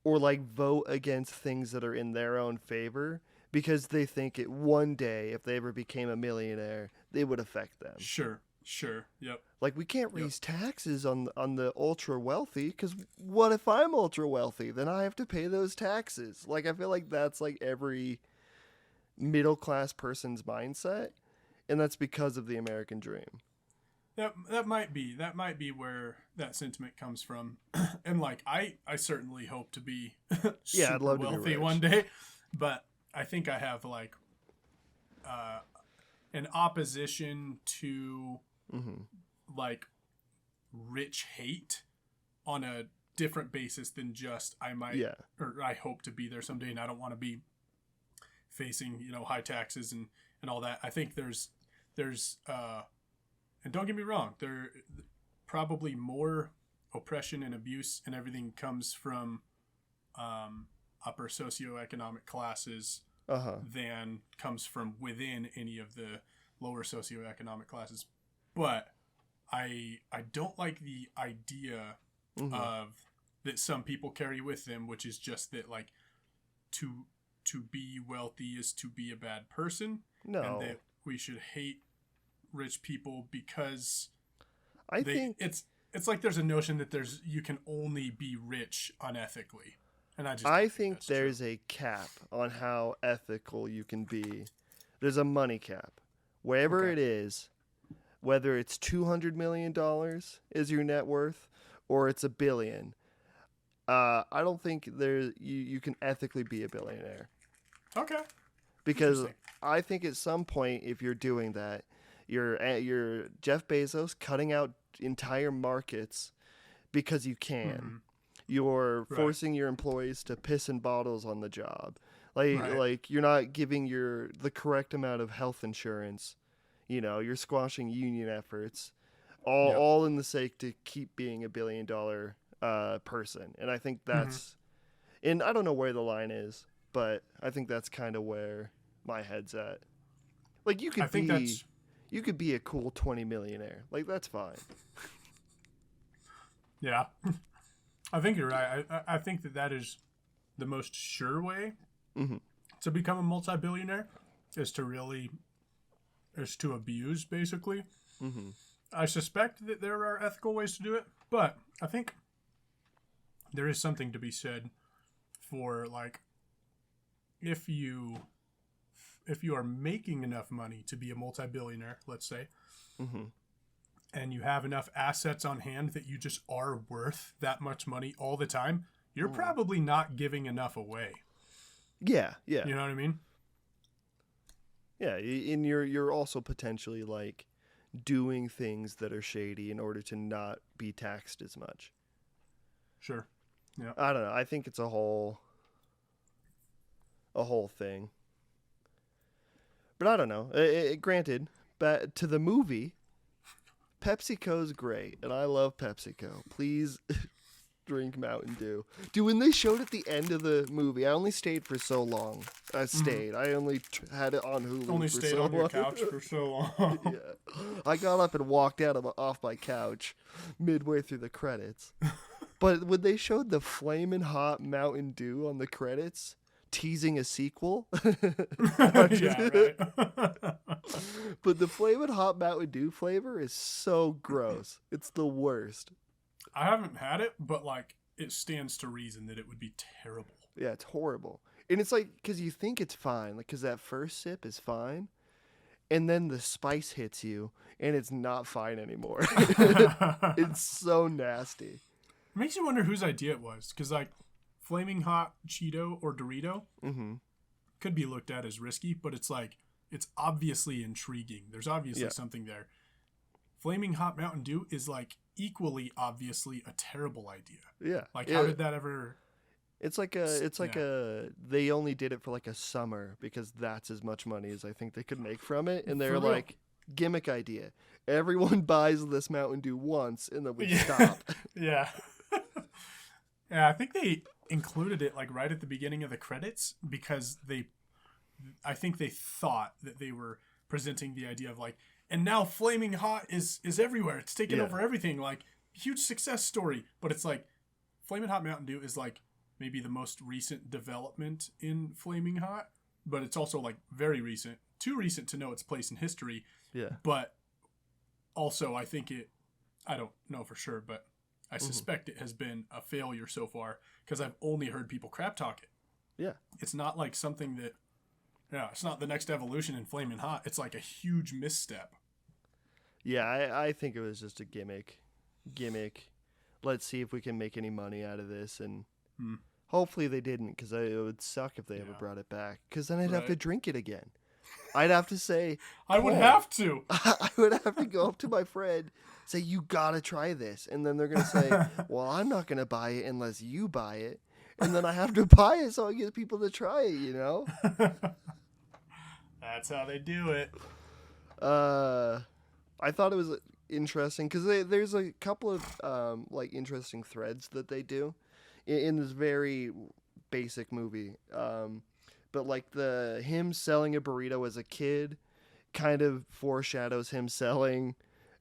or like vote against things that are in their own favor because they think it one day, if they ever became a millionaire, they would affect them. Sure. Yep. Like, we can't raise taxes on the ultra wealthy, because what if I'm ultra wealthy? Then I have to pay those taxes. Like, I feel like that's like every middle class person's mindset, and that's because of the American dream. That might be where that sentiment comes from. And like I certainly hope to be super I'd love to be wealthy rich one day, but I think I have like an opposition to like rich hate on a different basis than just I might or I hope to be there someday, and I don't want to be facing high taxes and all that. I think there's and don't get me wrong, there probably more oppression and abuse and everything comes from upper socioeconomic classes than comes from within any of the lower socioeconomic classes. But I don't like the idea of that some people carry with them, which is just that like to be wealthy is to be a bad person. No. And that we should hate rich people because I think it's like there's a notion that you can only be rich unethically. And I think there's a cap on how ethical you can be. There's a money cap. Wherever it is, whether it's $200 million is your net worth or it's $1 billion, I don't think you can ethically be a billionaire. Okay. Because I think at some point, if you're doing that, you're Jeff Bezos cutting out entire markets because you can. You're forcing your employees to piss in bottles on the job. Like you're not giving the correct amount of health insurance. You're squashing union efforts, all in the sake to keep being $1 billion person. And I think that's, and I don't know where the line is, but I think that's kind of where my head's at. Like you could be a cool 20 millionaire. Like that's fine. Yeah. I think you're right. I think that is the most sure way to become a multi-billionaire is to abuse, basically. I suspect that there are ethical ways to do it, but I think there is something to be said for, like, if you are making enough money to be a multi-billionaire, let's say, and you have enough assets on hand that you just are worth that much money all the time, you're probably not giving enough away. Yeah. You know what I mean? Yeah, and you're also potentially like doing things that are shady in order to not be taxed as much. Sure. Yeah. I don't know. I think it's a whole thing. But I don't know. Granted, but to the movie, PepsiCo's great, and I love PepsiCo. Please drink Mountain Dew. Dude, when they showed at the end of the movie, I only stayed for so long. I only had it on Hulu. Only for stayed so on your long. couch for so long. Yeah, I got up and walked out off my couch midway through the credits. But when they showed the Flamin Hot Mountain Dew on the credits, teasing a sequel. Yeah, right. But the Flamin Hot Mountain Dew flavor is so gross. It's the worst. I haven't had it, but like it stands to reason that it would be terrible. Yeah, it's horrible. And it's like, because you think it's fine, like, because that first sip is fine, and then the spice hits you, and it's not fine anymore. It's so nasty. It makes you wonder whose idea it was, because like Flaming Hot Cheeto or Dorito could be looked at as risky, but it's like it's obviously intriguing. There's obviously something there. Flaming Hot Mountain Dew is like equally obviously a terrible idea. Yeah. Like how did that ever? It's like they only did it for like a summer because that's as much money as I think they could make from it, and they're like, gimmick idea. Everyone buys this Mountain Dew once, and then we stop. Yeah. Yeah, I think they included it like right at the beginning of the credits because I think they thought that they were presenting the idea of like, and now Flaming Hot is everywhere. It's taken over everything. Like, huge success story. But it's like, Flaming Hot Mountain Dew is like maybe the most recent development in Flaming Hot, but it's also like very recent. Too recent to know its place in history. Yeah. But also, I think I don't know for sure, but I suspect it has been a failure so far because I've only heard people crap talk it. Yeah. It's not like something that, it's not the next evolution in Flamin' Hot. It's like a huge misstep. Yeah, I think it was just a gimmick. Let's see if we can make any money out of this. And hopefully they didn't, because it would suck if they ever brought it back. Because then I'd have to drink it again. I'd have to say... I would have to. I would have to go up to my friend, say, you gotta try this. And then they're going to say, well, I'm not going to buy it unless you buy it. And then I have to buy it so I get people to try it, you know? That's how they do it. I thought it was interesting because there's a couple of like interesting threads that they do in this very basic movie. But like him selling a burrito as a kid kind of foreshadows him selling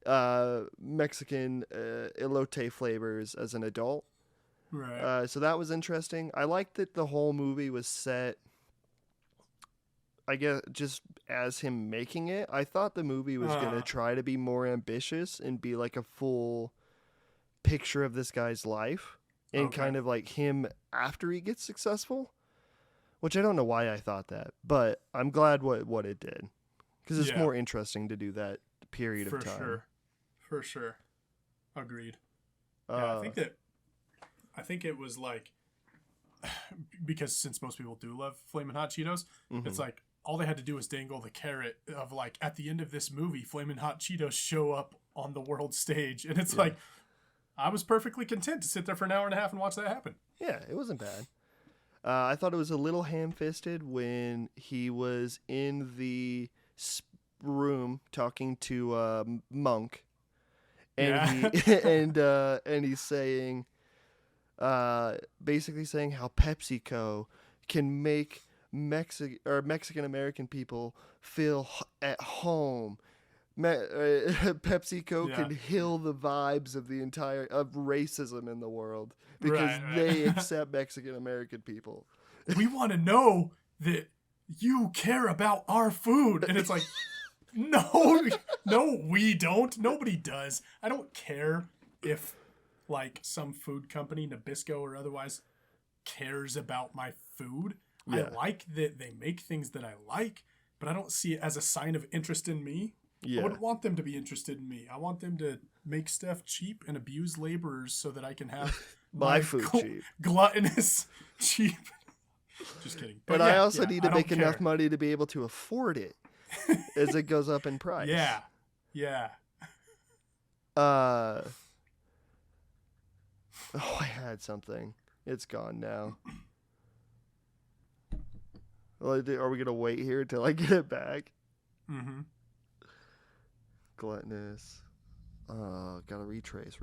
Mexican elote flavors as an adult. Right. So that was interesting. I liked that the whole movie was set, I guess, just as him making it. I thought the movie was going to try to be more ambitious and be like a full picture of this guy's life and kind of like him after he gets successful, which I don't know why I thought that, but I'm glad what it did because it's more interesting to do that period of time. For sure. Agreed. Yeah, I think it was like, because since most people do love Flamin' Hot Cheetos, it's like all they had to do was dangle the carrot of like, at the end of this movie, Flamin' Hot Cheetos show up on the world stage. And it's like, I was perfectly content to sit there for an hour and a half and watch that happen. Yeah, it wasn't bad. I thought it was a little ham-fisted when he was in the room talking to Monk. And and he's saying... basically saying how PepsiCo can make Mexican American people feel at home. PepsiCo can heal the vibes of of racism in the world because they accept Mexican American people. We want to know that you care about our food, and it's like, no, we don't. Nobody does. I don't care if like some food company, Nabisco or otherwise, cares about my food. I like that they make things that I like, but I don't see it as a sign of interest in me. I wouldn't want them to be interested in me. I want them to make stuff cheap and abuse laborers so that I can have my food cheap. Gluttonous cheap. Just kidding. But I also need to make enough money to be able to afford it as it goes up in price. Yeah. Oh, I had something. It's gone now. Well, are we going to wait here until I get it back? Mm-hmm. Gluttonous. Gotta retrace.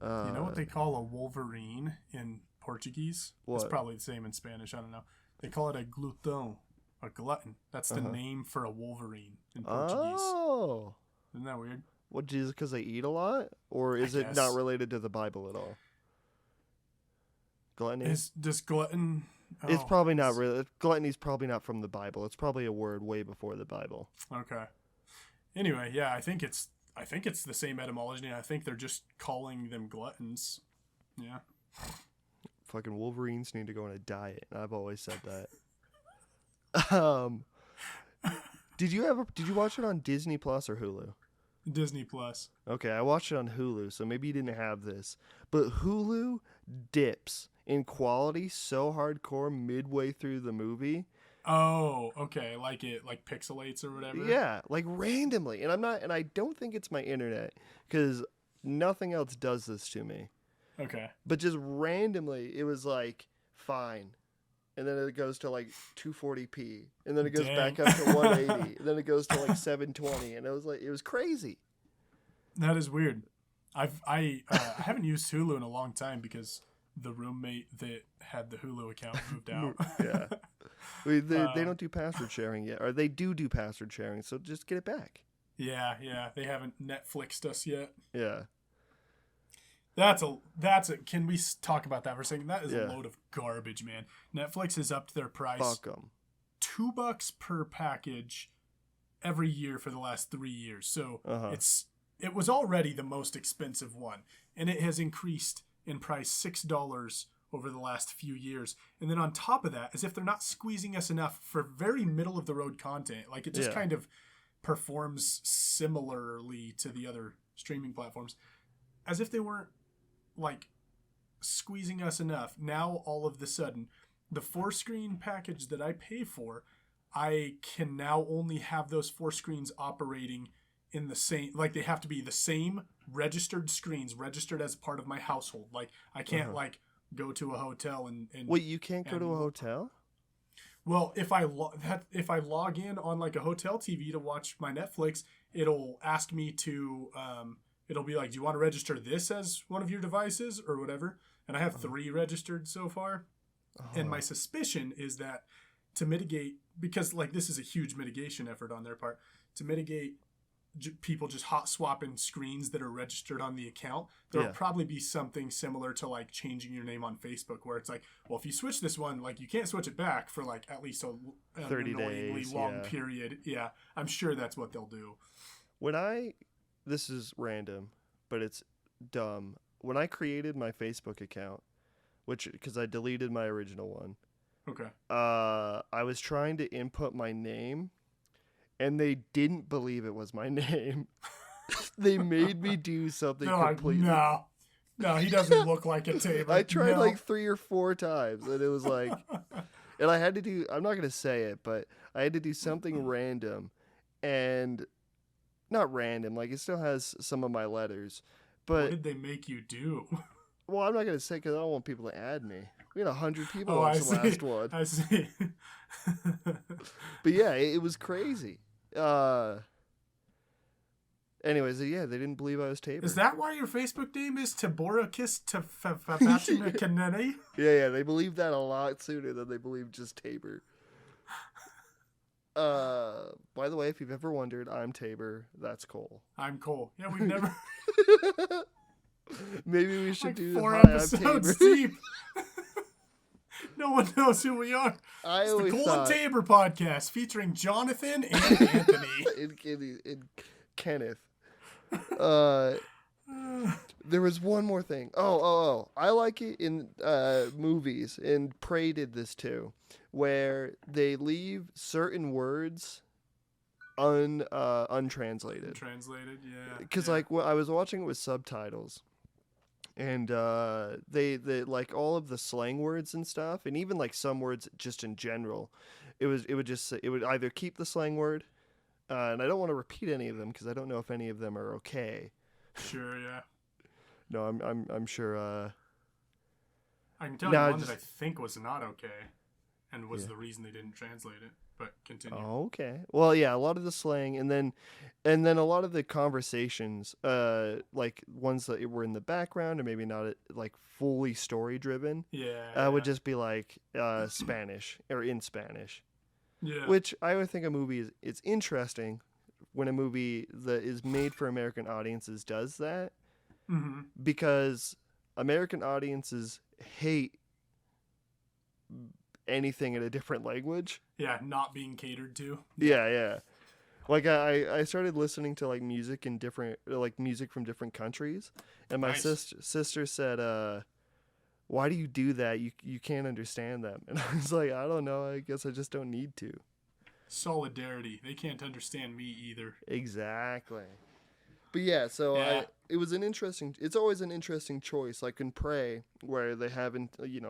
You know what they call a wolverine in Portuguese? What? It's probably the same in Spanish. I don't know. They call it a glutão, a glutton. That's the name for a wolverine in Portuguese. Oh. Isn't that weird? What, because they eat a lot? Or is it not related to the Bible at all? Gluttony? Does glutton... It's probably not really... Gluttony's probably not from the Bible. It's probably a word way before the Bible. Okay. Anyway, yeah, I think it's the same etymology. I think they're just calling them gluttons. Yeah. Fucking Wolverines need to go on a diet. I've always said that. Did you watch it on Disney Plus or Hulu? Disney Plus. Okay, I watched it on Hulu, so maybe you didn't have this. But Hulu dips in quality so hardcore midway through the movie. Oh, okay. Like it pixelates or whatever? Yeah, like randomly. And I don't think it's my internet, because nothing else does this to me. Okay. But just randomly, it was like, fine. And then it goes to like 240p. And then it goes back up to 180. And then it goes to like 720. And it was crazy. That is weird. I haven't used Hulu in a long time because the roommate that had the Hulu account moved out. Yeah. They don't do password sharing yet. Or they do password sharing, so just get it back. Yeah. They haven't Netflixed us yet. Yeah. That's a. Can we talk about that for a second? That is a load of garbage, man. Netflix has upped their price. Fuck 'em. $2 per package every year for the last 3 years. So it was already the most expensive one, and it has increased in price $6 over the last few years. And then on top of that, as if they're not squeezing us enough for very middle of the road content, like it just kind of performs similarly to the other streaming platforms, as if they weren't like squeezing us enough. Now all of the sudden, the 4-screen package that I pay for, I can now only have those 4 screens operating in the same, like they have to be the same registered screens, registered as part of my household. Like I can't like go to a hotel and wait, you can't go to a hotel? Well, if I log in on like a hotel TV to watch my Netflix, it'll ask me to it'll be like, do you want to register this as one of your devices or whatever? And I have 3 registered so far. And my suspicion is that to mitigate, because like this is a huge mitigation effort on their part, to mitigate people just hot swapping screens that are registered on the account, there'll probably be something similar to like changing your name on Facebook, where it's like, well, if you switch this one, like you can't switch it back for like at least a 30 annoyingly days, long period. Yeah, I'm sure that's what they'll do. This is random, but it's dumb. When I created my Facebook account, because I deleted my original one. Okay. I was trying to input my name, and they didn't believe it was my name. They made me do something completely. Like, no, he doesn't look like a Tabor. I tried like 3 or 4 times, and it was like, and I had to do. I'm not gonna say it, but I had to do something random, and not random. Like it still has some of my letters, but what did they make you do? Well, I'm not going to say because I don't want people to add me. We had 100 people on the last one. I see. But yeah, it was crazy. Anyways, yeah, they didn't believe I was Tabor. Is that why your Facebook name is Taborakis Fabatima Kanene? Yeah, they believed that a lot sooner than they believed just Tabor. By the way, if you've ever wondered, I'm Tabor. That's Cole. I'm Cole. Yeah, we've never... Maybe we should do 4 Hi, episodes deep. No one knows who we are. It's the Cole and Tabor podcast featuring Jonathan and Anthony. and Kenneth. There was one more thing. Oh. I like it in movies, and Prey did this too, where they leave certain words untranslated. Untranslated, yeah. Because like I was watching it with subtitles, and they like all of the slang words and stuff, and even like some words just in general, it would either keep the slang word, and I don't want to repeat any of them because I don't know if any of them are okay. Sure, yeah. No, I'm sure. I can tell you one that I think was not okay, and was the reason they didn't translate it. but continue. Oh, okay. Well, yeah, a lot of the slang, and then a lot of the conversations, like ones that were in the background or maybe not like fully story driven, Yeah. would just be like Spanish or in Spanish. Yeah. Which I would think a movie it's interesting when a movie that is made for American audiences does that, Mm-hmm. because American audiences hate anything in a different language. Yeah, not being catered to. Yeah. Like I started listening to like music in different music from different countries, and my Nice. sister said, "Why do you do that? You can't understand them." And I was like, "I don't know. I guess I just don't need to." Solidarity. They can't understand me either. Exactly. But yeah, so Yeah. it was an interesting. It's always an interesting choice, like in Prey, where they have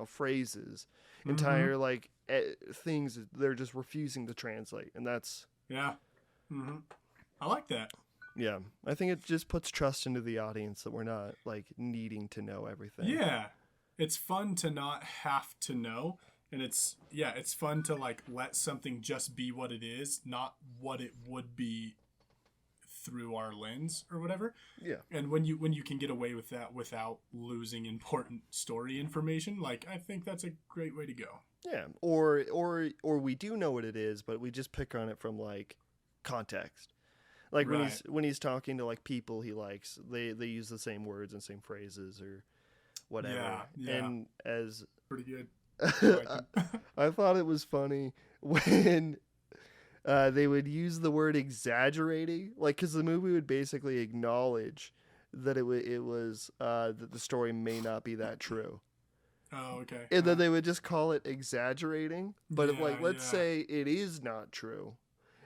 phrases, entire things they're just refusing to translate, and that's Yeah. Mm-hmm. I like that. yeah. I think it just puts trust into the audience that we're not like needing to know everything. Yeah. It's fun to not have to know. And it's fun to like let something just be what it is, not what it would be through our lens or whatever. Yeah. And when you can get away with that without losing important story information, like I think that's a great way to go. Yeah. Or we do know what it is, but we just pick on it from like context. Like Right. when he's talking to like people he likes, they use the same words and same phrases or whatever. Yeah. And as Pretty good. I thought it was funny when they would use the word exaggerating, like because the movie would basically acknowledge that it was that the story may not be that true, Oh, okay. and then they would just call it exaggerating. But if Yeah, let's yeah. say it is not true,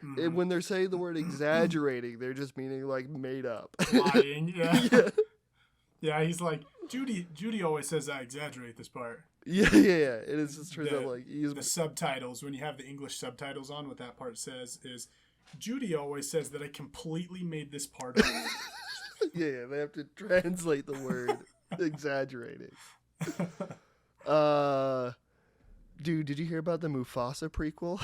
Mhm. and when they're saying the word exaggerating, they're just meaning like made up. Lying. Yeah. Yeah. Yeah, he's like, Judy always says I exaggerate this part. Yeah. And it just turns out The- like he's The subtitles, when you have the English subtitles on, what that part says is, Judy always says that I completely made this part up. yeah. They have to translate the word exaggerating. Dude, did you hear about the Mufasa prequel?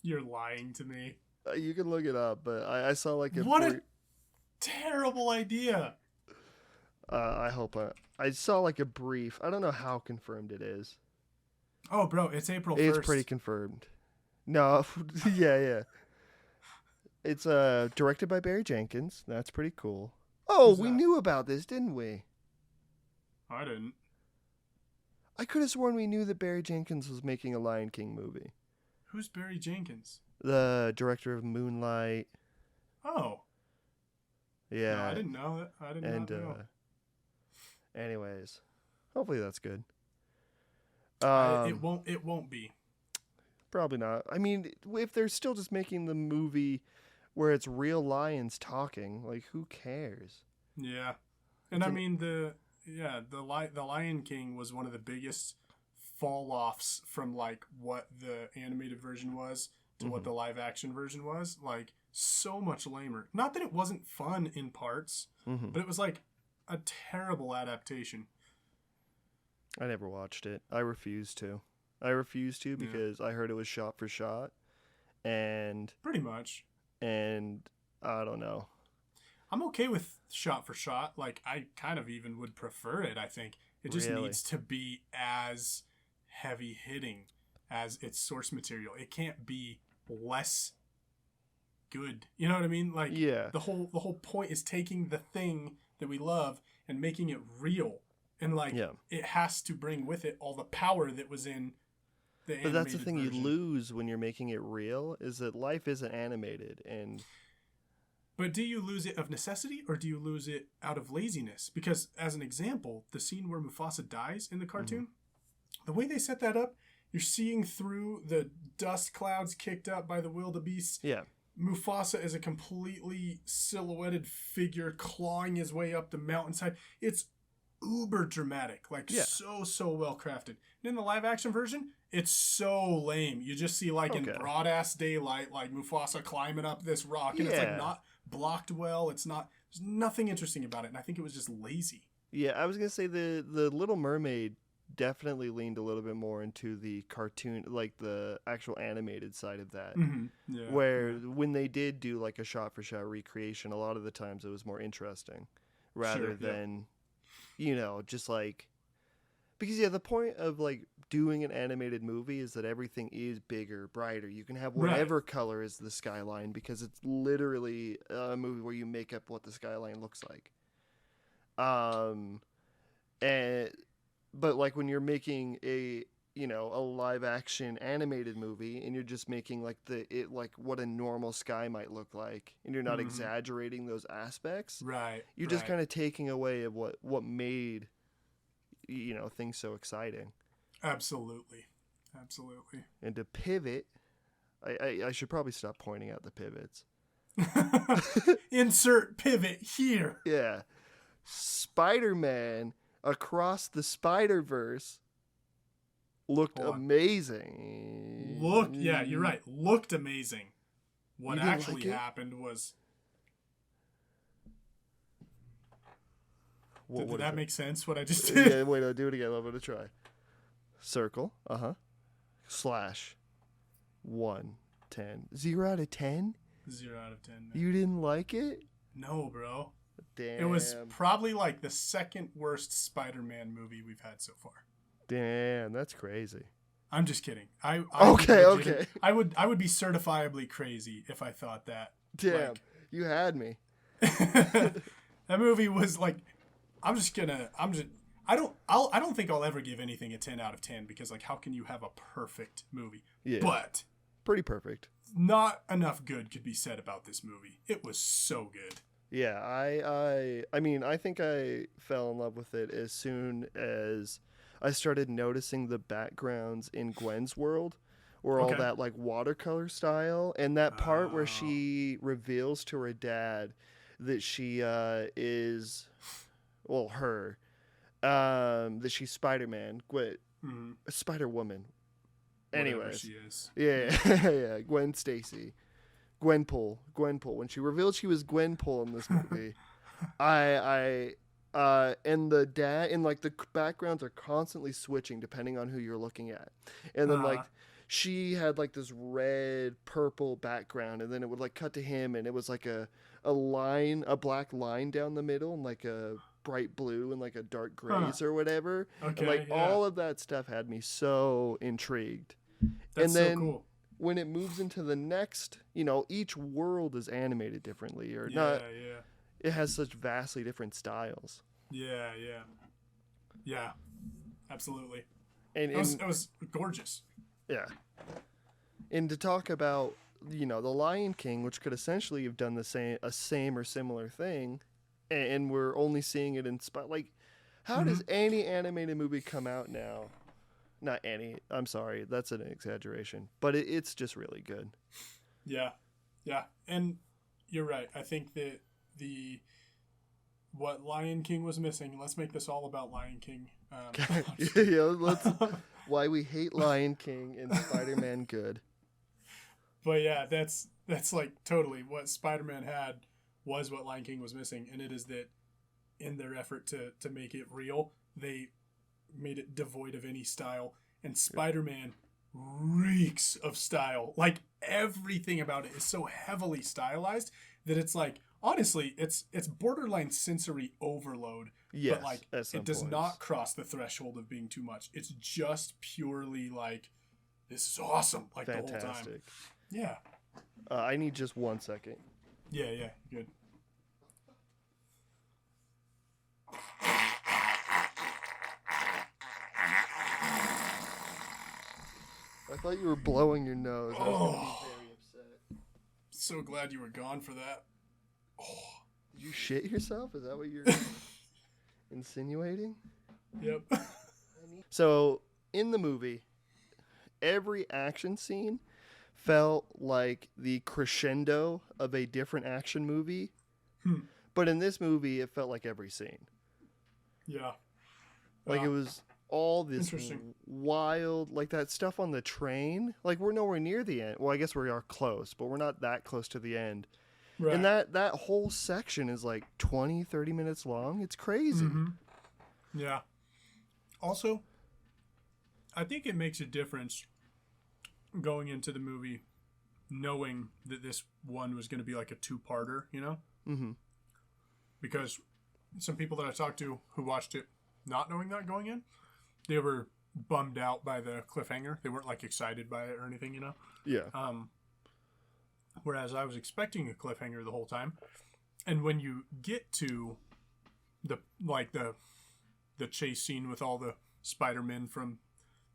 You're lying to me. You can look it up, but I saw like a What a terrible idea. I hope I saw like a brief. I don't know how confirmed it is. Oh, bro, it's April 1st. It's pretty confirmed. No, yeah. It's directed by Barry Jenkins. That's pretty cool. Oh, Who's we that? knew about this, didn't we? I didn't. I could have sworn we knew that Barry Jenkins was making a Lion King movie. Who's Barry Jenkins? The director of Moonlight. Oh. Yeah. No, I didn't know that. I did And not know. anyways, hopefully that's good. It won't be. Probably not. I mean, if they're still just making the movie where it's real lions talking, like who cares? Yeah. And I mean the Lion King was one of the biggest fall offs from like what the animated version was to what the live action version was. Like so much lamer. Not that it wasn't fun in parts, but it was like a terrible adaptation. I never watched it. I refused to. Because I heard it was shot for shot, and Pretty much. I don't know. I'm okay with shot for shot. Like I kind of even would prefer it. I think it just Really? needs to be as heavy hitting as its source material. It can't be less good. You know what I mean? Like Yeah. the whole point is taking the thing that we love and making it real. And like Yeah. it has to bring with it all the power that was in the But that's the animated thing version. you lose when you're making it real is that life isn't animated, and But do you lose it of necessity or do you lose it out of laziness? Because as an example, the scene where Mufasa dies in the cartoon, the way they set that up, you're seeing through the dust clouds kicked up by the wildebeests. yeah. Mufasa is a completely silhouetted figure clawing his way up the mountainside. It's uber dramatic, like Yeah. so well crafted. And in the live action version, it's so lame. You just see like in Okay. broad ass daylight, like Mufasa climbing up this rock, and it's Yeah. like not blocked well. It's not. There's nothing interesting about it, and I think it was just lazy. Yeah, I was gonna say the Little Mermaid definitely leaned a little bit more into the cartoon, like the actual animated side of that. Yeah. Where when they did do like a shot-for-shot recreation, a lot of the times it was more interesting rather than, just like... Because, the point of, like, doing an animated movie is that everything is bigger, brighter. You can have whatever color is the skyline because it's literally a movie where you make up what the skyline looks like. But, like, when you're making a live-action animated movie and you're just making, like, what a normal sky might look like, and you're not exaggerating those aspects, you're just kind of taking away of what made... things so exciting. Absolutely. And to pivot, I should probably stop pointing out the pivots. Insert pivot here. Yeah. Spider-Man Across the Spiderverse looked amazing. Yeah, you're right. Looked amazing. What actually happened was... Did that make sense, what I just did? Yeah, wait, I'll do it again. I'm going to try. Circle. Slash. 1, 10. 0 out of 10? 0 out of 10. Man. You didn't like it? No, bro. Damn. It was probably like the second worst Spider-Man movie we've had so far. Damn, that's crazy. I'm just kidding. Okay. I would be certifiably crazy if I thought that. Damn, you had me. That movie was like... I don't think I'll ever give anything a 10 out of 10 because, like, how can you have a perfect movie? Yeah. But pretty perfect. Not enough good could be said about this movie. It was so good. Yeah, I mean, I think I fell in love with it as soon as I started noticing the backgrounds in Gwen's world, or all that like watercolor style, and that part where she reveals to her dad that she is. Well, that she's Spider-Man, Spider-Woman. Anyways, she is. Yeah, Gwen Stacy, Gwenpool. When she revealed she was Gwenpool in this movie, and the dad, and like the backgrounds are constantly switching depending on who you're looking at, and then like she had like this red purple background, and then it would like cut to him, and it was like a black line down the middle, and like a bright blue and like a dark grays or whatever. Okay, and like all of that stuff had me so intrigued. That's and then so cool. When it moves into the next, each world is animated differently, or not. Yeah. It has such vastly different styles. Yeah. Absolutely. And it was gorgeous. Yeah. And to talk about, The Lion King, which could essentially have done a same or similar thing, and we're only seeing it in like, how does any animated movie come out now? Not any. I'm sorry, that's an exaggeration, but it's just really good. Yeah, and you're right. I think that what Lion King was missing. Let's make this all about Lion King. Let's. Why we hate Lion King and Spider-Man good. But yeah, that's like totally what Spider-Man had was what Lion King was missing, and it is that in their effort to make it real, they made it devoid of any style, and Spider-Man reeks of style. Like everything about it is so heavily stylized that it's like, honestly, it's borderline sensory overload. Yes, but like it does not cross the threshold of being too much. It's just purely like, this is awesome, like fantastic. The whole time. Yeah. I need just 1 second. Yeah, good. I thought you were blowing your nose. I was gonna be very upset. So glad you were gone for that. Did you shit yourself? Is that what you're insinuating? Yep. So, in the movie, every action scene felt like the crescendo of a different action movie. But in this movie, it felt like every scene. Yeah. Like it was all this wild, like that stuff on the train. Like we're nowhere near the end. Well, I guess we are close, but we're not that close to the end. Right. And that whole section is like 20, 30 minutes long. It's crazy. Yeah. Also, I think it makes a difference going into the movie knowing that this one was going to be like a two-parter, you know? Mm-hmm. Because some people that I talked to who watched it not knowing that going in, they were bummed out by the cliffhanger. They weren't like excited by it or anything, you know? Yeah. Whereas I was expecting a cliffhanger the whole time. And when you get to the chase scene with all the Spidermen from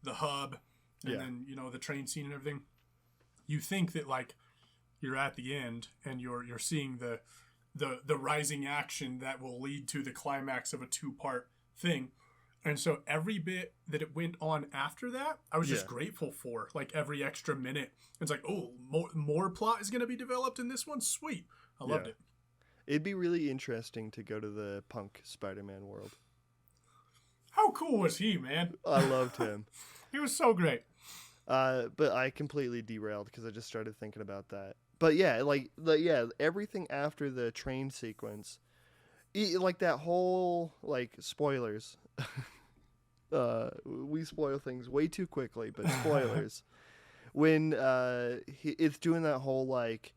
the hub and then, you know, the train scene and everything, you think that like you're at the end and you're seeing the rising action that will lead to the climax of a two-part thing. And so every bit that it went on after that, I was just grateful for. Like every extra minute. It's like, oh, more plot is going to be developed in this one? Sweet. I loved it. It'd be really interesting to go to the punk Spider-Man world. How cool was he, man? I loved him. He was so great. But I completely derailed because I just started thinking about that. But yeah, everything after the train sequence, like that whole, like, spoilers. We spoil things way too quickly, but spoilers. When it's doing that whole, like,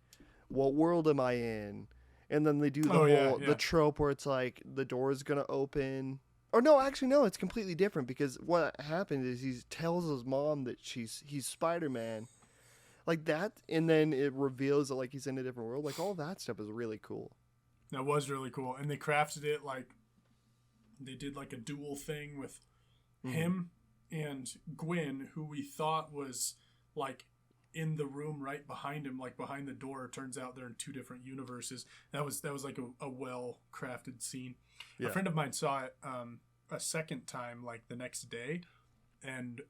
what world am I in? And then they do the trope where it's like the door is going to open. Or no, actually, no, it's completely different because what happened is he tells his mom that he's Spider-Man. Like that, and then it reveals that like he's in a different world. Like all that stuff is really cool. That was really cool. And they crafted it like they did like a dual thing with him and Gwen, who we thought was like in the room right behind him, like behind the door. Turns out they're in two different universes. That was like a well crafted scene. Yeah. A friend of mine saw it a second time, like the next day, and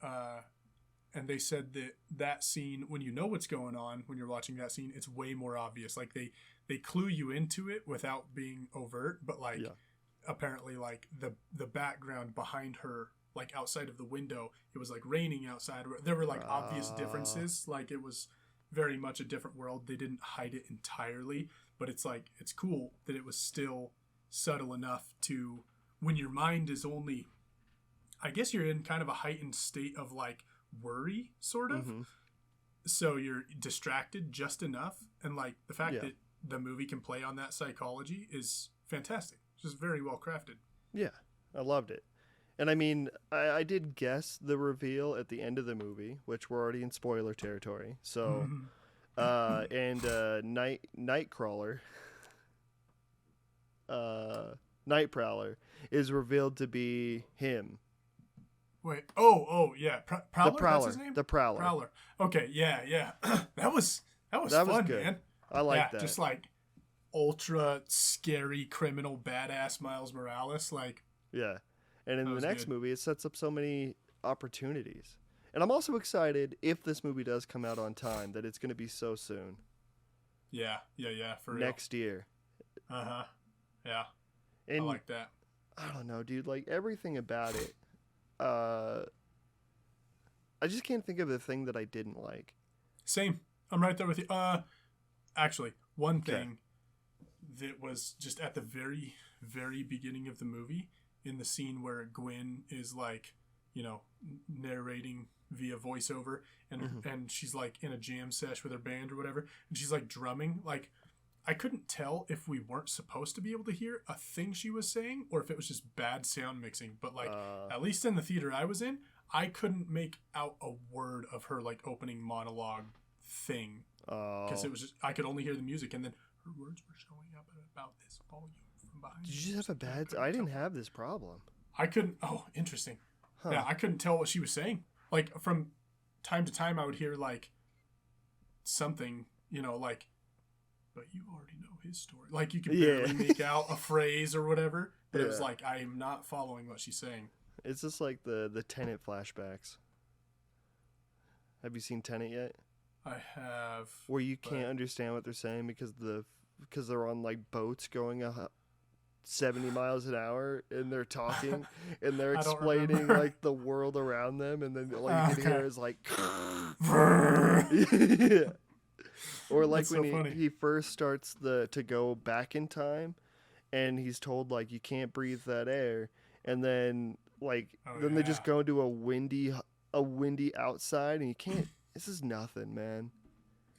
they said that scene, when you know what's going on when you're watching that scene, it's way more obvious. Like they clue you into it without being overt, but like apparently like the background behind her, like outside of the window, it was like raining outside. There were like obvious differences. Like it was very much a different world. They didn't hide it entirely, but it's like, it's cool that it was still subtle enough to, when your mind is only, I guess you're in kind of a heightened state of like worry sort of. So you're distracted just enough. And like the fact that the movie can play on that psychology is fantastic. Just very well crafted. Yeah. I loved it. And I mean, I did guess the reveal at the end of the movie, which we're already in spoiler territory. So, and Nightcrawler, Nightprowler is revealed to be him. Wait, yeah, Prowler. The Prowler. That's his name? The Prowler. Prowler. Okay, yeah. that was fun, good. Man. I like that. Just like ultra scary criminal badass Miles Morales, like. Yeah. And in the next movie, it sets up so many opportunities. And I'm also excited, if this movie does come out on time, that it's going to be so soon. Yeah, for real. Next year. Yeah. And I like that. I don't know, dude. Like, everything about it. I just can't think of a thing that I didn't like. Same. I'm right there with you. Actually, one thing that was just at the very, very beginning of the movie, in the scene where Gwen is like, you know, narrating via voiceover, and she's like in a jam sesh with her band or whatever, and she's like drumming. Like, I couldn't tell if we weren't supposed to be able to hear a thing she was saying or if it was just bad sound mixing. But like, at least in the theater I was in, I couldn't make out a word of her like opening monologue thing, because it was just, I could only hear the music, and then her words were showing up at about this volume. Did you just have a bad... I didn't have this problem. I couldn't... Oh, interesting. Huh. Yeah, I couldn't tell what she was saying. Like, from time to time, I would hear, like, something, you know, like, but you already know his story. Like, you could barely make out a phrase or whatever, but it was like, I am not following what she's saying. It's just like the Tenet flashbacks. Have you seen Tenet yet? I have. Where you can't understand what they're saying because they're on, like, boats going 70 miles an hour, and they're talking and they're explaining like the world around them, and then like you can hear is like or like that's when he first starts to go back in time, and he's told like you can't breathe that air, and then like they just go into a windy a windy outside and you can't. This is nothing, man.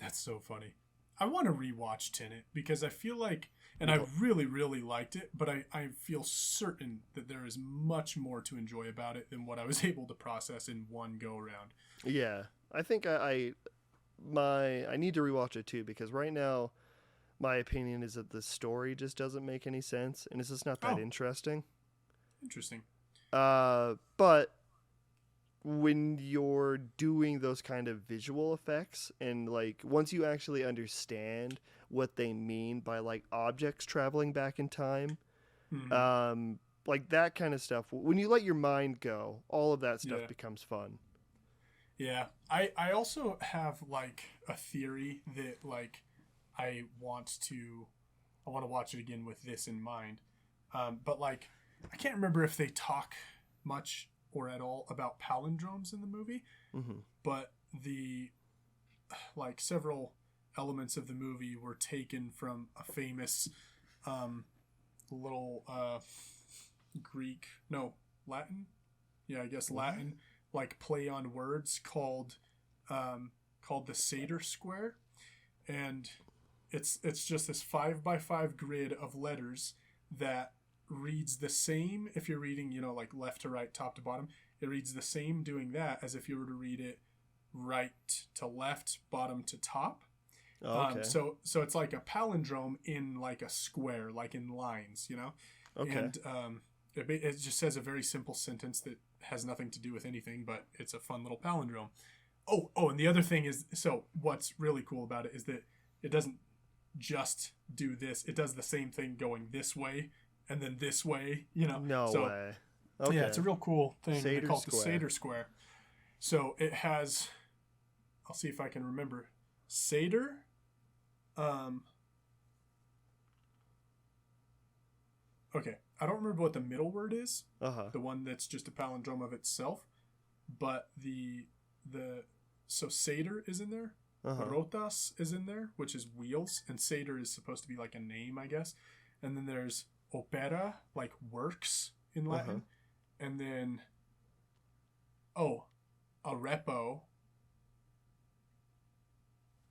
That's so funny. I want to rewatch Tenet because I feel like, and I really, really liked it, but I feel certain that there is much more to enjoy about it than what I was able to process in one go around. Yeah, I think I need to rewatch it too because right now, my opinion is that the story just doesn't make any sense and it's just not that interesting. Interesting. But when you're doing those kind of visual effects and like once you actually understand what they mean by like objects traveling back in time, like that kind of stuff, when you let your mind go, all of that stuff becomes fun. Yeah. I also have like a theory that like I want to watch it again with this in mind. But like I can't remember if they talk much or at all about palindromes in the movie, but the like several elements of the movie were taken from a famous little Latin like play on words called the Satyr Square, and it's just this 5x5 grid of letters that reads the same if you're reading, like left to right, top to bottom. It reads the same doing that as if you were to read it right to left, bottom to top. Okay. So it's like a palindrome in like a square, like in lines, Okay. And it just says a very simple sentence that has nothing to do with anything, but it's a fun little palindrome. Oh, and the other thing is, so what's really cool about it is that it doesn't just do this. It does the same thing going this way and then this way, No way. Okay. Yeah, it's a real cool thing. They call it the Satyr Square. So it has, I'll see if I can remember. Satyr. Okay, I don't remember what the middle word is. The one that's just a palindrome of itself. But so Satyr is in there. Rotas is in there, which is wheels, and Satyr is supposed to be like a name, I guess. And then there's opera, like works in Latin. And then, a repo.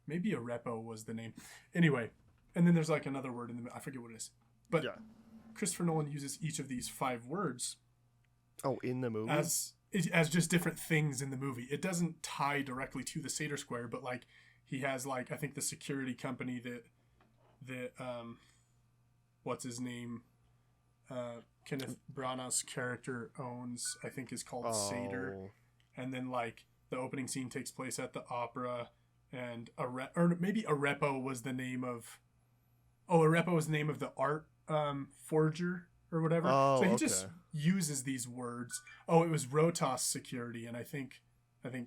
Maybe a repo was the name. Anyway, and then there's like another word in the middle. I forget what it is. But Christopher Nolan uses each of these 5 words. Oh, in the movie? As just different things in the movie. It doesn't tie directly to the Satyr Square, but like he has like, I think the security company that what's his name? Kenneth Branagh's character owns, I think, is called Satyr. And then like the opening scene takes place at the opera, and maybe Arepo was the name of the art forger or whatever. So he just uses these words. It was Rotas Security, and I think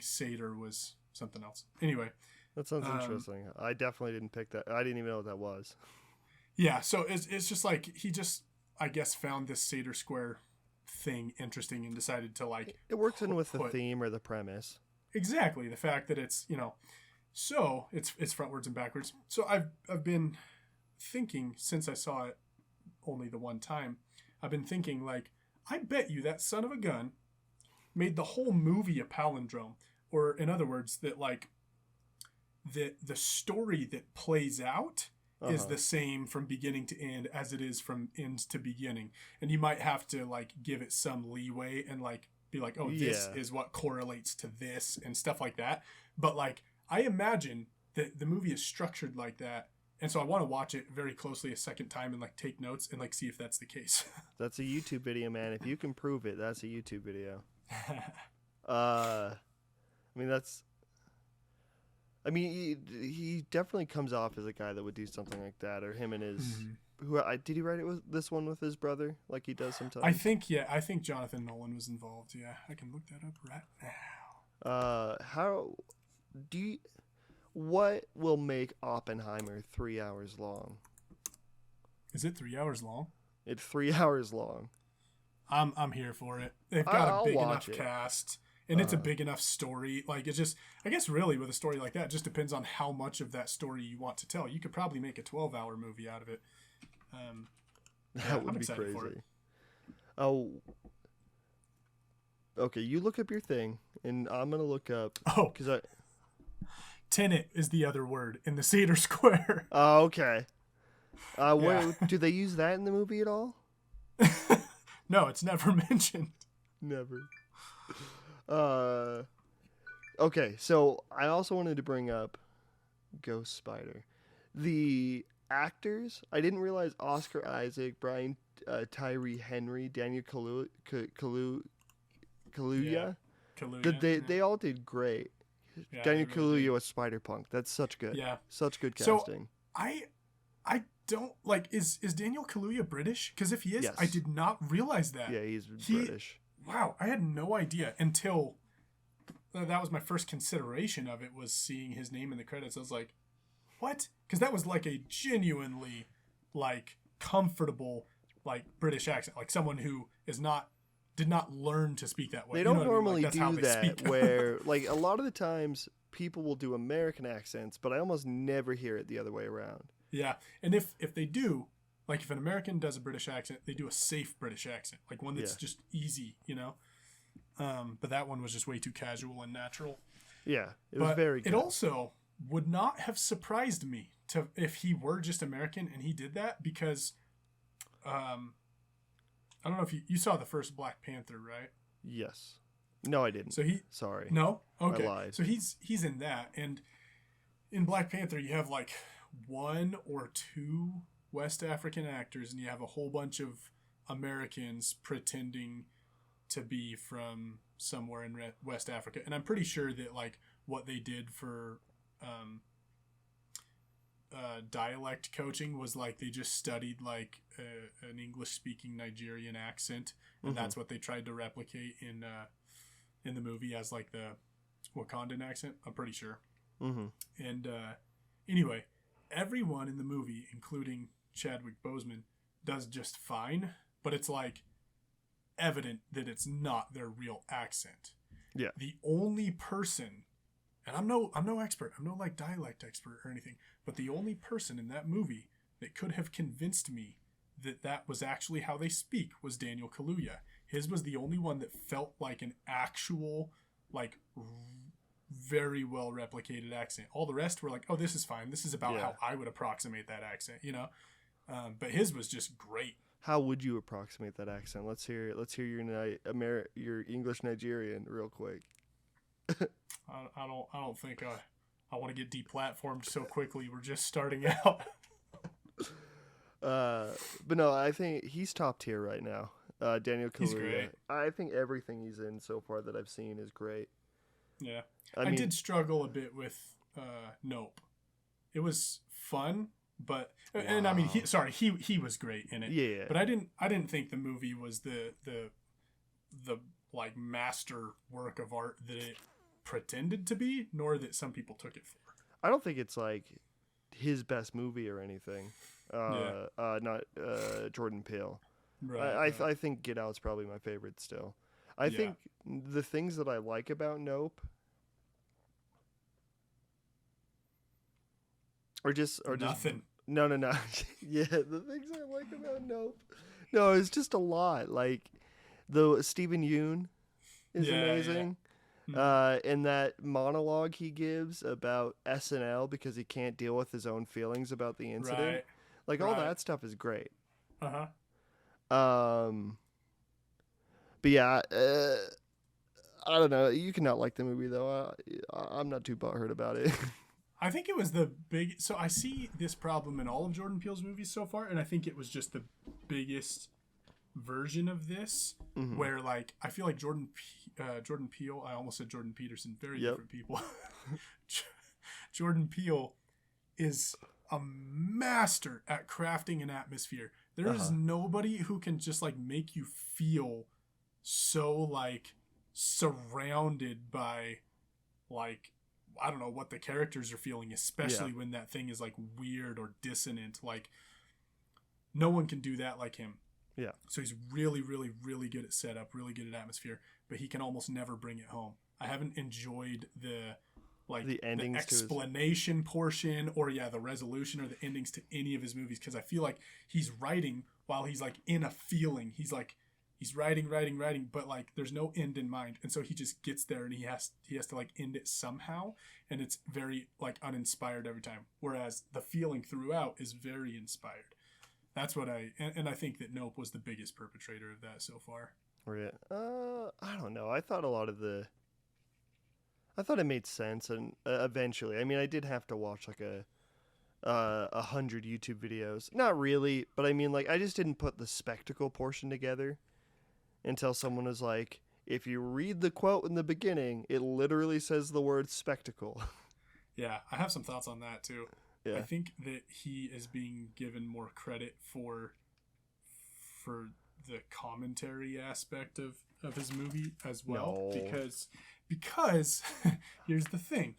Satyr was something else. Anyway, that sounds interesting. I definitely didn't pick that. I didn't even know what that was. Yeah, so it's just like he just, I guess, found this Satyr Square thing interesting and decided to like it works in with the theme or the premise. Exactly, the fact that it's so it's frontwards and backwards. So I've been thinking since I saw it only the one time. I've been thinking like, I bet you that son of a gun made the whole movie a palindrome, or in other words, that like the story that plays out is the same from beginning to end as it is from end to beginning. And you might have to like give it some leeway and like be like, this is what correlates to this and stuff like that. But like, I imagine that the movie is structured like that. And so I want to watch it very closely a second time and like take notes and like see if that's the case. That's a YouTube video, man. If you can prove it, that's a YouTube video. He definitely comes off as a guy that would do something like that, or him and his. Did he write this one with his brother, like he does sometimes? I think Jonathan Nolan was involved. Yeah, I can look that up right now. What will make Oppenheimer 3 hours long? Is it 3 hours long? It's 3 hours long. I'm here for it. They've got a big enough cast. And it's a big enough story. Like, it's just, I guess really with a story like that, it just depends on how much of that story you want to tell. You could probably make a 12-hour movie out of it. That would be crazy. Oh, Okay, you look up your thing, and I'm gonna look up. Oh, because tenant is the other word in the Cedar Square. Oh, okay. Yeah. What do they use that in the movie at all? No, it's never mentioned. Never. Okay, so I also wanted to bring up Ghost Spider. The actors, I didn't realize Oscar Isaac, Brian Tyree Henry, Daniel Kaluuya, Kaluuya, they all did great. Yeah, Daniel they really Kaluuya was Spider-Punk. That's such good. Yeah. Such good So, casting. I don't like. Is Daniel Kaluuya British? Because if he is, Yes. I did not realize that. Yeah, he's British. Wow, I had no idea until that was my first consideration of it, was seeing his name in the credits. I was like, what? Because that was like a genuinely like comfortable like British accent, like someone who did not learn to speak that way. They don't You know what I mean? normally Like, that's how do they that speak. where like a lot of the times people will do American accents, but I almost never hear it the other way around. Yeah, and if they do, like if an American does a British accent, they do a safe British accent, like one that's just easy, you know. But that one was just way too casual and natural. Yeah, it was But very good. it also would not have surprised me if he were just American and he did that, because I don't know if you saw the first Black Panther, right? Yes. No, I didn't. So Sorry. no, okay. I lied. So he's in that, and in Black Panther you have like one or two West African actors, and you have a whole bunch of Americans pretending to be from somewhere in West Africa. And I'm pretty sure that like what they did for dialect coaching was like they just studied like an English speaking Nigerian accent, and that's what they tried to replicate in the movie as like the Wakandan accent, I'm pretty sure. And anyway, everyone in the movie, including Chadwick Boseman, does just fine, but it's like evident that it's not their real accent. Yeah. The only person, and I'm no expert, I'm no like dialect expert or anything, but the only person in that movie that could have convinced me that was actually how they speak was Daniel Kaluuya. His was the only one that felt like an actual, like, very well replicated accent. All the rest were like, oh, this is fine. This is about how I would approximate that accent, you know? But his was just great. How would you approximate that accent? Let's hear your English Nigerian real quick. I don't think I want to get deplatformed so quickly. We're just starting out. But no, I think he's top tier right now. Daniel Kaluuya. He's great. I think everything he's in so far that I've seen is great. Yeah. I I mean, did struggle a bit with Nope. It was fun, but and I mean he was great in it. Yeah. But I didn't think the movie was the like master work of art that it pretended to be, nor that some people took it for. I don't think it's like his best movie or anything. Not Jordan Peele. Right. I think Get Out's probably my favorite still. I think the things that I like about Nope are just nothing. No. Yeah, the things I like about Nope. No, it's just a lot. Like the Stephen Yeun is amazing. And that monologue he gives about SNL because he can't deal with his own feelings about the incident. Right. Like all that stuff is great. Uh-huh. But yeah, I don't know. You cannot like the movie though. I'm not too butthurt about it. I think it was the big. So I see this problem in all of Jordan Peele's movies so far, and I think it was just the biggest version of this, where like I feel like Jordan Peele. I almost said Jordan Peterson. Very different people. Jordan Peele is a master at crafting an atmosphere. There is nobody who can just like make you feel so like surrounded by like I don't know what the characters are feeling, especially when that thing is like weird or dissonant. Like no one can do that like him. Yeah. So he's really, really, really good at setup, really good at atmosphere, but he can almost never bring it home. I haven't enjoyed the endings, the explanation portion or the resolution or the endings to any of his movies, because I feel like he's writing while he's like in a feeling. He's like he's writing, but like there's no end in mind, and so he just gets there and he has to like end it somehow, and it's very like uninspired every time. Whereas the feeling throughout is very inspired. That's what I think that Nope was the biggest perpetrator of that so far. Right. I don't know. I thought it made sense, and eventually, I mean, I did have to watch like 100 YouTube videos. Not really, but I mean, like, I just didn't put the spectacle portion together until someone was like, if you read the quote in the beginning, it literally says the word spectacle. Yeah, I have some thoughts on that too. Yeah. I think that he is being given more credit for the commentary aspect of his movie as well. No. Because here's the thing.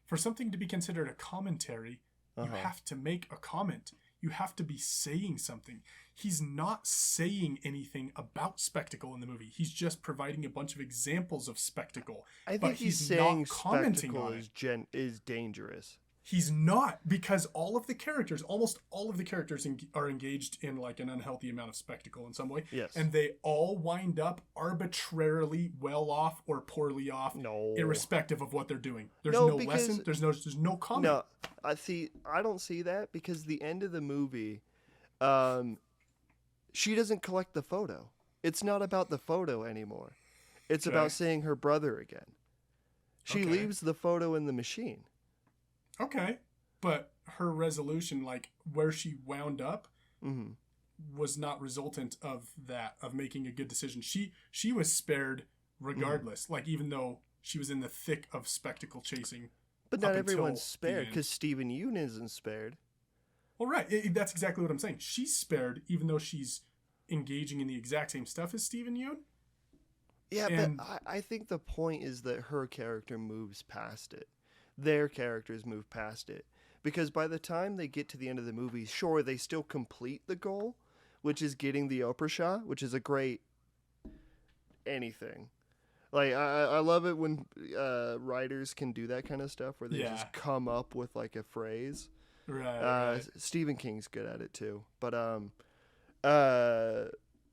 For something to be considered a commentary, you have to make a comment. You have to be saying something. He's not saying anything about spectacle in the movie. He's just providing a bunch of examples of spectacle. I but think he's not saying commenting spectacle on it. is dangerous. He's not, because almost all of the characters are engaged in like an unhealthy amount of spectacle in some way. Yes. And they all wind up arbitrarily well off or poorly off, irrespective of what they're doing. There's no lesson. There's no comment. No, I don't see that, because the end of the movie, she doesn't collect the photo. It's not about the photo anymore. It's about seeing her brother again. She leaves the photo in the machine. Okay, but her resolution, like where she wound up, was not resultant of that, of making a good decision. She was spared regardless, like even though she was in the thick of spectacle chasing. But not everyone's spared, because Steven Yeun isn't spared. Well, right, that's exactly what I'm saying. She's spared even though she's engaging in the exact same stuff as Steven Yeun. Yeah, but I think the point is that her character moves past it. Their characters move past it, because by the time they get to the end of the movie, sure, they still complete the goal, which is getting the Oprah shot, which is a great anything. Like, I love it when writers can do that kind of stuff where they just come up with like a phrase. Right. Stephen King's good at it too. But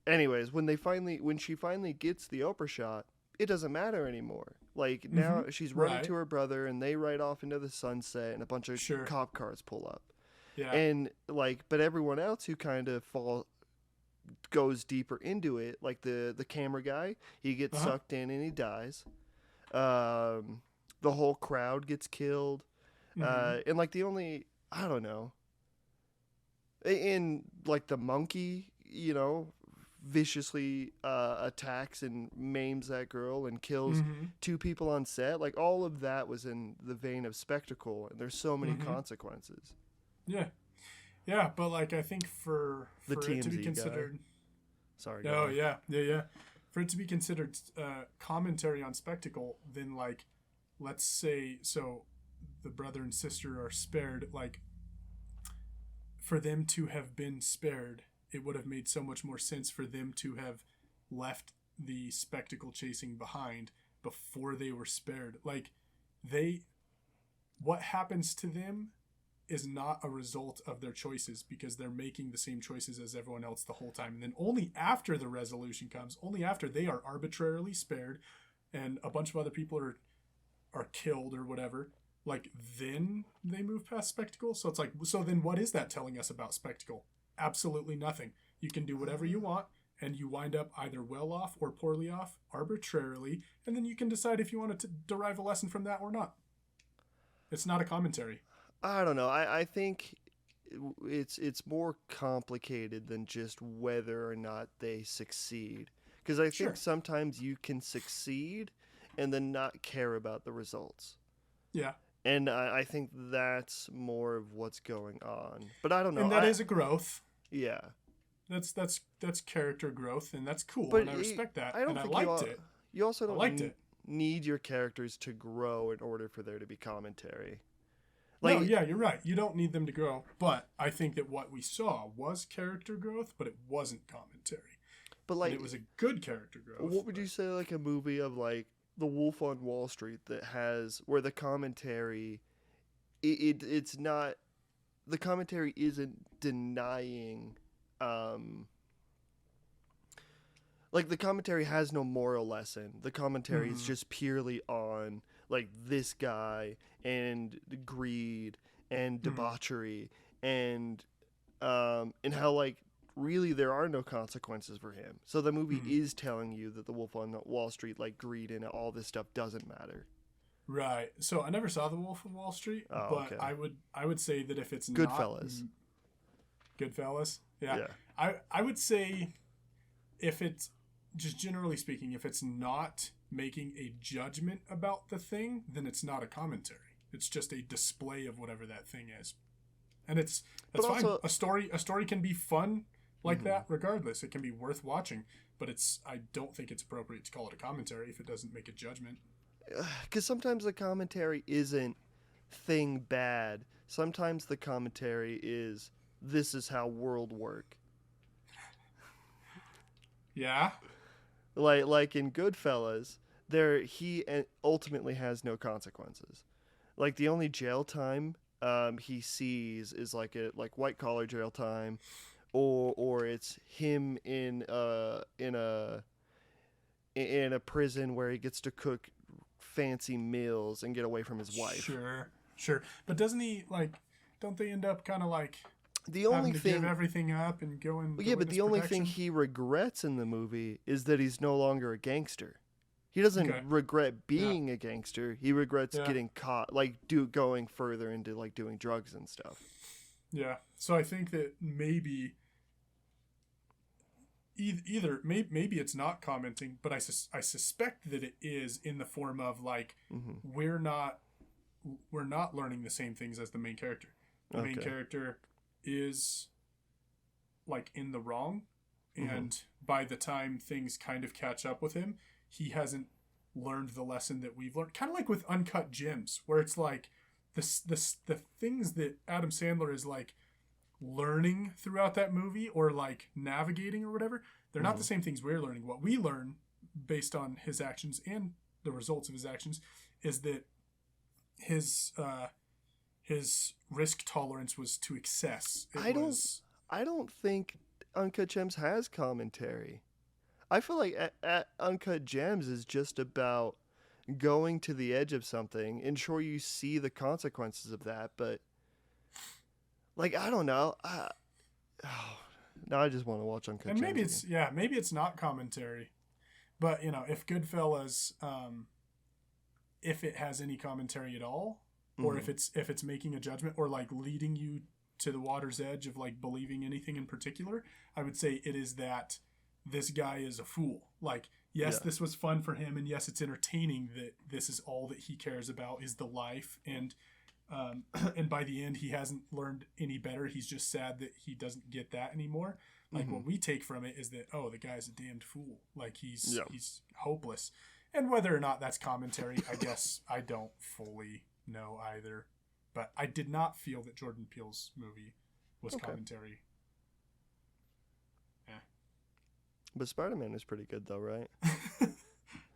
anyways, when she finally gets the Oprah shot, it doesn't matter anymore. Like, now she's running to her brother, and they ride off into the sunset, and a bunch of cop cars pull up. Yeah. And like, but everyone else who kind of goes deeper into it, like the camera guy, he gets sucked in and he dies. The whole crowd gets killed. And like I don't know. And like the monkey, viciously attacks and maims that girl and kills 2 people on set. Like, all of that was in the vein of spectacle, and there's so many consequences. Yeah, but like, I think for it to be considered guy. Sorry. Oh, yeah. For it to be considered commentary on spectacle, then like, let's say, so the brother and sister are spared, like, for them to have been spared, it would have made so much more sense for them to have left the spectacle chasing behind before they were spared. Like, what happens to them is not a result of their choices, because they're making the same choices as everyone else the whole time. And then only after the resolution comes, only after they are arbitrarily spared and a bunch of other people are killed or whatever, like, then they move past spectacle. So it's like, so then what is that telling us about spectacle? Absolutely nothing. You can do whatever you want, and you wind up either well off or poorly off arbitrarily, and then you can decide if you want to derive a lesson from that or not. It's not a commentary. I don't know. I think it's more complicated than just whether or not they succeed. Because I think sometimes you can succeed and then not care about the results. Yeah. And I think that's more of what's going on. But I don't know. And that is a growth. Yeah. That's character growth, and that's cool, but and I respect that. I don't think I liked it. You also don't need your characters to grow in order for there to be commentary. Like, no, yeah, you're right. You don't need them to grow, but I think that what we saw was character growth, but it wasn't commentary. But like, and it was a good character growth. What would you say, like, a movie of like The Wolf on Wall Street that has where the commentary, it's not, the commentary isn't denying, like the commentary has no moral lesson. The commentary is just purely on like this guy and greed and debauchery and how like really there are no consequences for him. So the movie is telling you that the Wolf on Wall Street, like greed and all this stuff, doesn't matter. Right. So I never saw The Wolf of Wall Street, but okay. I would say that if it's Goodfellas. Goodfellas. Yeah. I would say if it's just generally speaking, if it's not making a judgment about the thing, then it's not a commentary. It's just a display of whatever that thing is. And that's fine. Also, A story can be fun like that regardless. It can be worth watching, but I don't think it's appropriate to call it a commentary if it doesn't make a judgment. Because sometimes the commentary isn't thing bad. Sometimes the commentary is this is how world work. Yeah. Like in Goodfellas, he ultimately has no consequences. Like the only jail time he sees is like white collar jail time, or it's him in a prison where he gets to cook fancy meals and get away from his wife. Sure. But don't they end up kind of like the only thing give everything up and go in? Yeah, but the only thing he regrets in the movie is that he's no longer a gangster. He doesn't regret being a gangster. He regrets getting caught, like going further into like doing drugs and stuff. Yeah. So I think that maybe maybe it's not commenting, but I suspect that it is in the form of like we're not learning the same things as the main character. The main character is like in the wrong, and by the time things kind of catch up with him, he hasn't learned the lesson that we've learned. Kind of like with Uncut Gems, where it's like the things that Adam Sandler is like learning throughout that movie or like navigating or whatever, they're not the same things we're learning. What we learn based on his actions and the results of his actions is that his risk tolerance was to excess. I don't think Uncut Gems has commentary. I feel like Uncut Gems is just about going to the edge of something, and sure you see the consequences of that, but like I don't know. Now I just want to watch Uncut Gems. And maybe it's not commentary, but if Goodfellas, if it has any commentary at all, or if it's making a judgment or like leading you to the water's edge of like believing anything in particular, I would say it is that this guy is a fool. Like, yes, this was fun for him, and yes, it's entertaining that this is all that he cares about is the life, and by the end he hasn't learned any better. He's just sad that he doesn't get that anymore. Like what we take from it is that, oh, the guy's a damned fool. Like he's hopeless. And whether or not that's commentary, I guess I don't fully know either. But I did not feel that Jordan Peele's movie was commentary. But Spider-Man is pretty good though, right?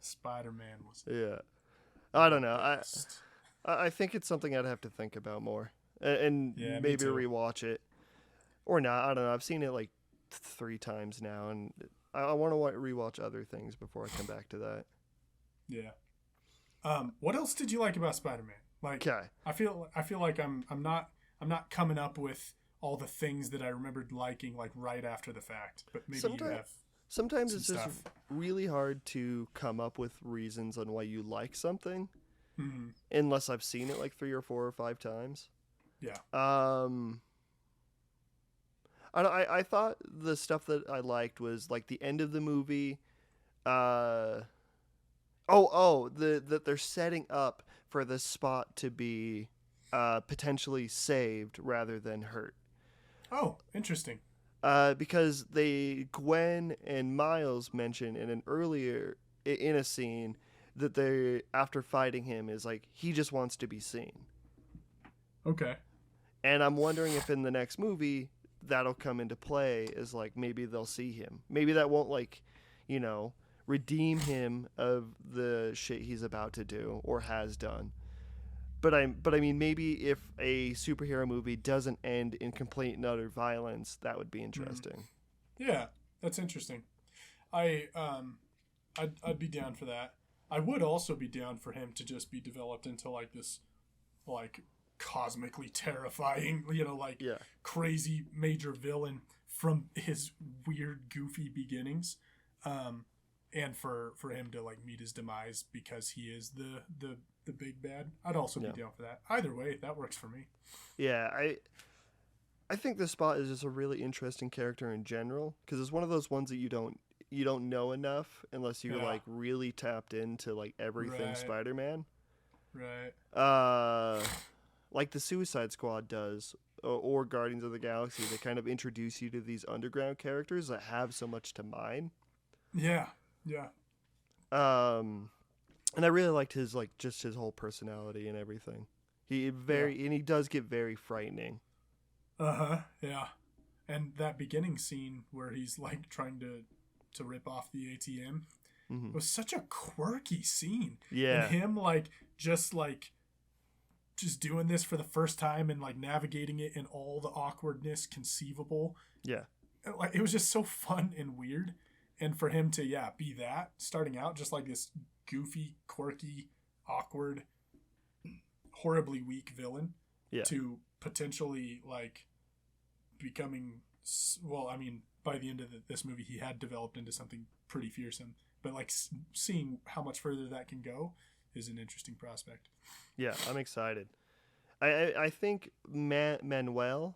Spider-Man was. Yeah. I don't know. I think it's something I'd have to think about more, and maybe rewatch it, or not. I don't know. I've seen it like 3 times now, and I want to rewatch other things before I come back to that. Yeah. What else did you like about Spider-Man? Like, I feel like I'm not coming up with all the things that I remembered liking like right after the fact, but maybe you have. Sometimes it's just really hard to come up with reasons on why you like something, unless I've seen it like 3 or 4 or 5 times. Yeah. I thought the stuff that I liked was like the end of the movie. That they're setting up for the Spot to be potentially saved rather than hurt. Oh, interesting. Because Gwen and Miles mention in a scene that they, after fighting him, is like he just wants to be seen. Okay. And I'm wondering if in the next movie that'll come into play as like maybe they'll see him. Maybe that won't redeem him of the shit he's about to do or has done. But I mean, maybe if a superhero movie doesn't end in complete and utter violence, that would be interesting. Yeah, that's interesting. I'd be down for that. I would also be down for him to just be developed into like this, like cosmically terrifying, crazy major villain from his weird, goofy beginnings, and for him to like meet his demise because he is the big bad. I'd also be down for that. Either way, that works for me. Yeah, I think the Spot is just a really interesting character in general because it's one of those ones that you don't know enough unless you're like really tapped into like everything Spider-Man. Right. Like the Suicide Squad does, or Guardians of the Galaxy, they kind of introduce you to these underground characters that have so much to mine. Yeah. And I really liked his just his whole personality and everything. And he does get very frightening. Yeah. And that beginning scene where he's like trying to rip off the ATM was such a quirky scene. Yeah. And him just doing this for the first time and like navigating it in all the awkwardness conceivable. Yeah. Like it was just so fun and weird. And for him to be that starting out just like this goofy, quirky, awkward, horribly weak villain to potentially like becoming, well, I mean, by the end of this movie, he had developed into something pretty fearsome. But like seeing how much further that can go is an interesting prospect. Yeah, I'm excited. I think Manuel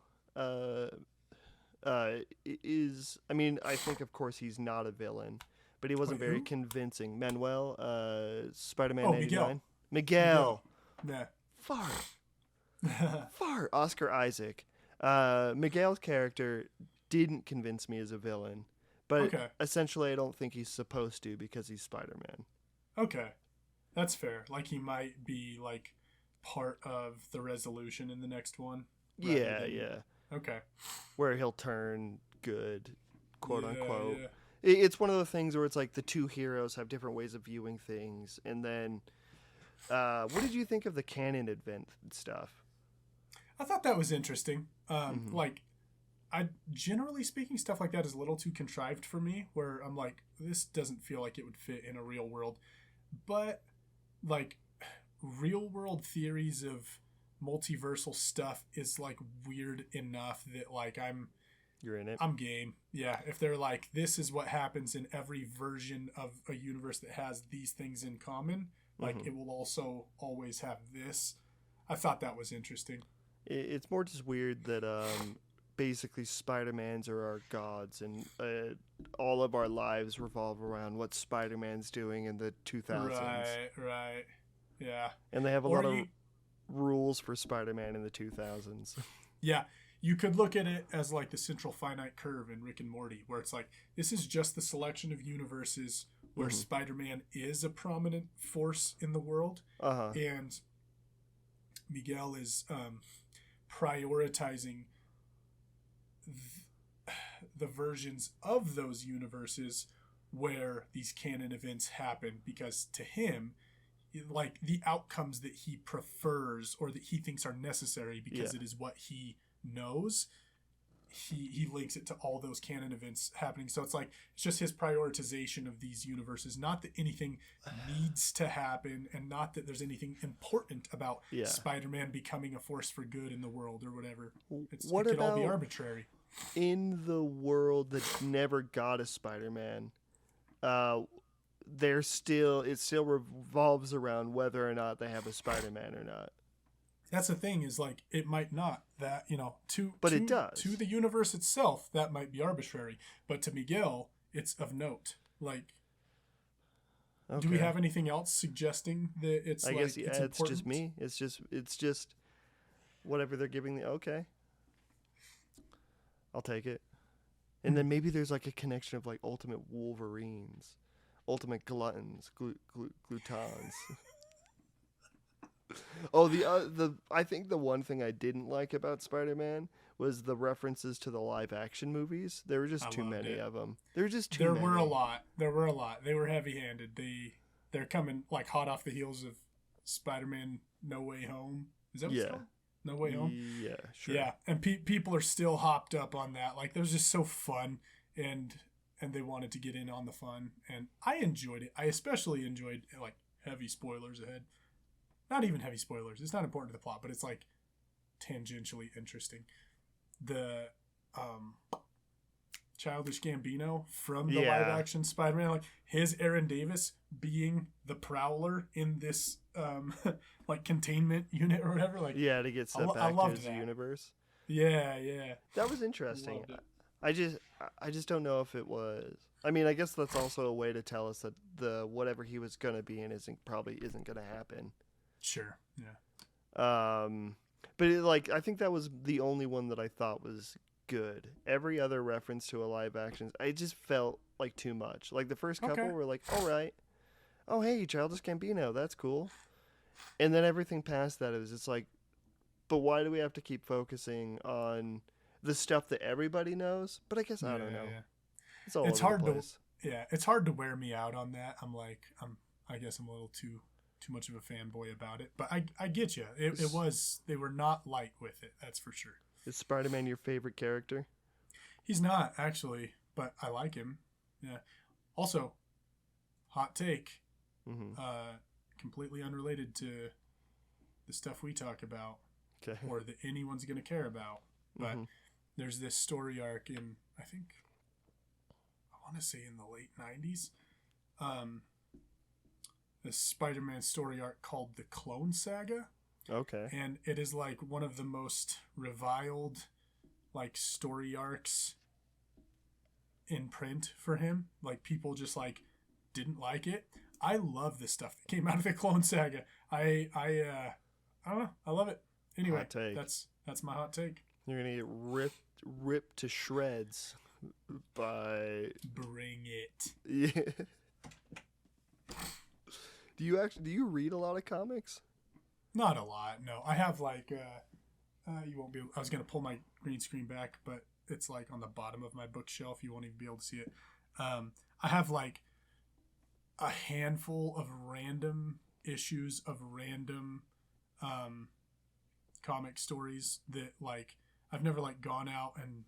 is. I mean, I think of course he's not a villain, but he wasn't very convincing. Manuel, Spider-Man 99. Miguel. Yeah. Far. Oscar Isaac. Miguel's character didn't convince me as a villain, but essentially I don't think he's supposed to because he's Spider-Man. Okay. That's fair. Like he might be like part of the resolution in the next one. Yeah. Okay. Where he'll turn good, quote unquote. Yeah. It's one of the things where it's like the two heroes have different ways of viewing things. And then, what did you think of the canon event stuff? I thought that was interesting. Like, generally speaking, stuff like that is a little too contrived for me, where I'm like, this doesn't feel like it would fit in a real world. But, like, real world theories of multiversal stuff is, like, weird enough that, like, You're in it? I'm game. Yeah, if they're like, this is what happens in every version of a universe that has these things in common, like, it will also always have this. I thought that was interesting. It's more just weird that basically Spider-Mans are our gods, and all of our lives revolve around what Spider-Man's doing in the 2000s. Right. Yeah. And they have a lot of rules for Spider-Man in the 2000s. Yeah. You could look at it as like the central finite curve in Rick and Morty, where it's like, this is just the selection of universes where Spider-Man is a prominent force in the world. And Miguel is prioritizing the versions of those universes where these canon events happen, because to him, like the outcomes that he prefers or that he thinks are necessary because it is what he knows, he links it to all those canon events happening. So it's like, it's just his prioritization of these universes, not that anything needs to happen, and not that there's anything important about Spider-Man becoming a force for good in the world or whatever. It could all be arbitrary. In the world that never got a Spider-Man, it still revolves around whether or not they have a Spider-Man or not. That's the thing, is like, it might not, that, it does. To the universe itself, that might be arbitrary, but to Miguel, it's of note. Like, do we have anything else suggesting that it's I like, guess, it's it's important? just me. It's just whatever they're giving me. Okay. I'll take it. And then maybe there's like a connection of like ultimate Wolverines, ultimate gluttons, glutons. I think the one thing I didn't like about Spider-Man was the references to the live action movies. There were just too many of them. There were just too many. There were a lot. They were heavy-handed. They're coming like hot off the heels of Spider-Man No Way Home. Is that what it's called? No Way Home? Yeah, sure. Yeah, and people are still hopped up on that. Like, that was just so fun and and they wanted to get in on the fun, and I enjoyed it. I especially enjoyed, like, heavy spoilers ahead. Not even heavy spoilers. It's not important to the plot, but it's like tangentially interesting. The Childish Gambino from the live action Spider-Man, like his Aaron Davis being the Prowler in this like containment unit or whatever. Like, to get set back to his universe. Yeah. That was interesting. I just don't know if it was. I mean, I guess that's also a way to tell us that the whatever he was gonna be in probably isn't gonna happen. Sure. Yeah. But I think that was the only one that I thought was good. Every other reference to a live action, I just felt like too much. Like the first couple were like, all right, oh hey, Childish Gambino, that's cool. And then everything past that, it was just like, but why do we have to keep focusing on the stuff that everybody knows? But I guess I don't know. Yeah. It's hard to it's hard to wear me out on that. I guess I'm a little too much of a fanboy about it, but I get you. They were not light with it. That's for sure. Is Spider-Man your favorite character? He's not, actually, but I like him. Yeah. Also, hot take. Mm-hmm. Completely unrelated to the stuff we talk about or that anyone's going to care about. But there's this story arc in, I want to say in the late 90s. This Spider-Man story arc called The Clone Saga. Okay. And it is like one of the most reviled like story arcs in print for him. Like people just like didn't like it. I love this stuff that came out of the Clone Saga. I don't know. I love it. Anyway, that's my hot take. You're gonna get ripped to shreds by Bring it. Yeah. Do you read a lot of comics? Not a lot, no. I have like you won't be able, I was gonna pull my green screen back, but it's like on the bottom of my bookshelf. You won't even be able to see it. I have like a handful of random issues of random comic stories that like I've never like gone out and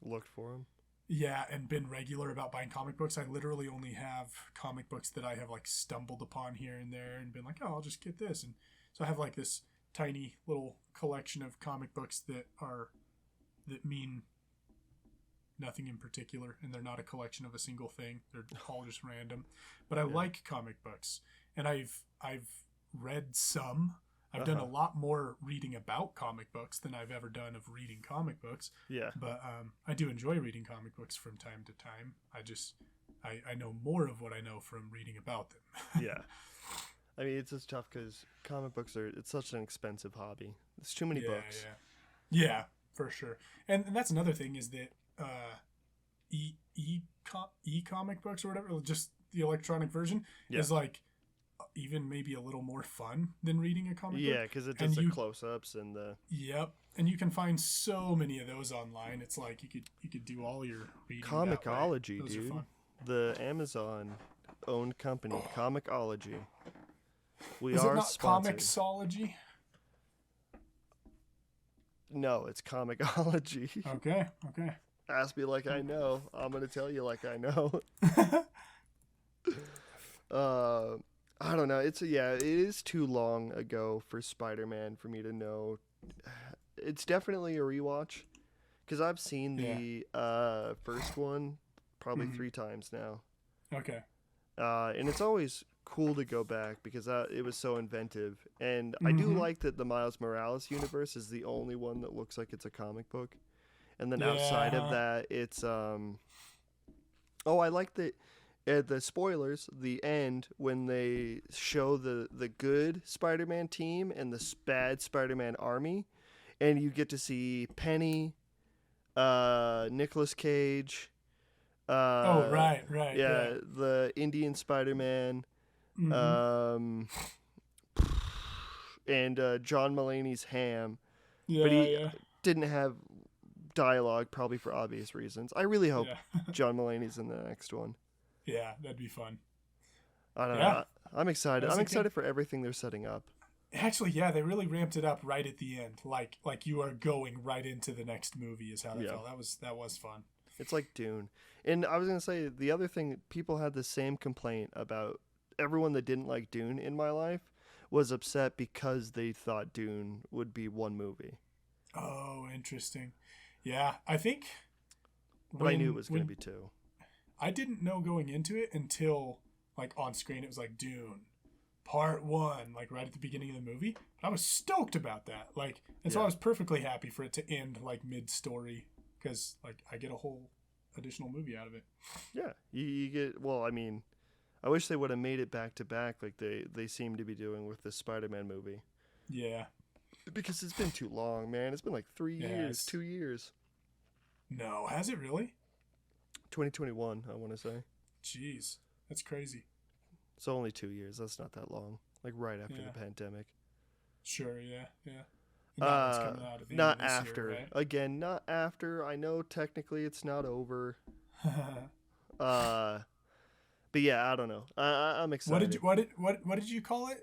looked for them. Yeah, and been regular about buying comic books. I literally only have comic books that I have like stumbled upon here and there and been like, oh, I'll just get this. And so I have like this tiny little collection of comic books that mean nothing in particular, and they're not a collection of a single thing. They're all just random. But I like comic books, and I've read some. I've done a lot more reading about comic books than I've ever done of reading comic books. Yeah. But I do enjoy reading comic books from time to time. I know more of what I know from reading about them. Yeah. I mean, it's just tough because comic books it's such an expensive hobby. There's too many books. Yeah, for sure. And that's another thing is that e-comic books or whatever, just the electronic version is like even maybe a little more fun than reading a comic book. Yeah, because it does the close-ups and the... Yep, and you can find so many of those online. It's like you could do all your reading Comicology, dude. The Amazon-owned company, Comicology. Is it not sponsored. Comixology? No, it's Comicology. Okay. Ask me like I know. I'm going to tell you like I know. I don't know. It is too long ago for Spider-Man for me to know. It's definitely a rewatch because I've seen the first one probably 3 times now. Okay. And it's always cool to go back because it was so inventive. And I do like that the Miles Morales universe is the only one that looks like it's a comic book. And then outside of that, it's I like that. The spoilers, the end, when they show the good Spider-Man team and the bad Spider-Man army, and you get to see Penny, Nicolas Cage. Right. Yeah, the Indian Spider-Man, and John Mulaney's Ham. Yeah, but he didn't have dialogue, probably for obvious reasons. I really hope John Mulaney's in the next one. Yeah, that'd be fun. I don't know. I'm excited. I'm excited for everything they're setting up. Actually, they really ramped it up right at the end. Like you are going right into the next movie is how that felt. That was fun. It's like Dune. And I was going to say, the other thing, people had the same complaint about everyone that didn't like Dune in my life was upset because they thought Dune would be one movie. Oh, interesting. Yeah, I think... But I knew it was going to be two. I didn't know going into it until, like, on screen it was like Dune Part 1, like right at the beginning of the movie. I was stoked about that. Like, and so I was perfectly happy for it to end like mid-story because, like, I get a whole additional movie out of it. Yeah, you get. Well, I mean, I wish they would have made it back to back like they seem to be doing with the Spider-Man movie. Yeah, because it's been too long, man. It's been like 3 years, 2 years. No, has it really? 2021, I want to say. Jeez, that's crazy. It's only 2 years. That's not that long. Like right after the pandemic. Sure, yeah. It's coming out at the not end of this after. year, right? Again, not after. I know technically it's not over. But yeah, I don't know. I'm excited. What did you call it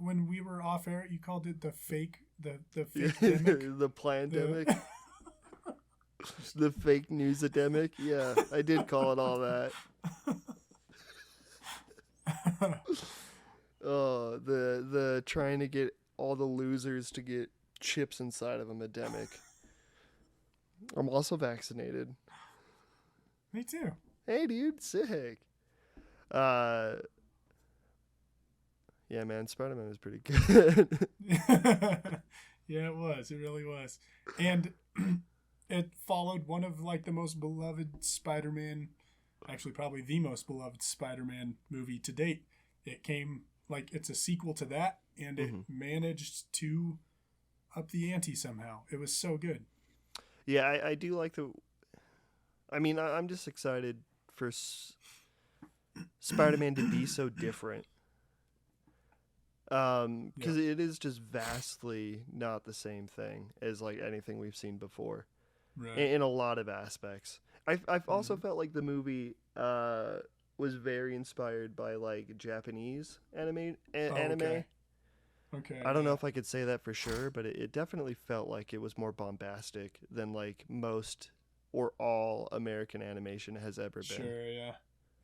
when we were off air? You called it the fake demic? The plandemic. The fake news epidemic. Yeah, I did call it all that. Oh, the trying to get all the losers to get chips inside of them epidemic. I'm also vaccinated. Me too. Hey, dude, sick. Yeah, man, Spider-Man was pretty good. Yeah, it was. It really was. And it followed one of like the most beloved Spider-Man, actually probably the most beloved Spider-Man movie to date. It came like it's a sequel to that, and it managed to up the ante somehow. It was so good. Yeah, I do like I mean, I'm just excited for Spider-Man to be so different. Because it is just vastly not the same thing as like anything we've seen before. Right. In a lot of aspects. I've also felt like the movie was very inspired by like Japanese anime. Okay. I don't know if I could say that for sure, but it definitely felt like it was more bombastic than like most or all American animation has ever been. Sure,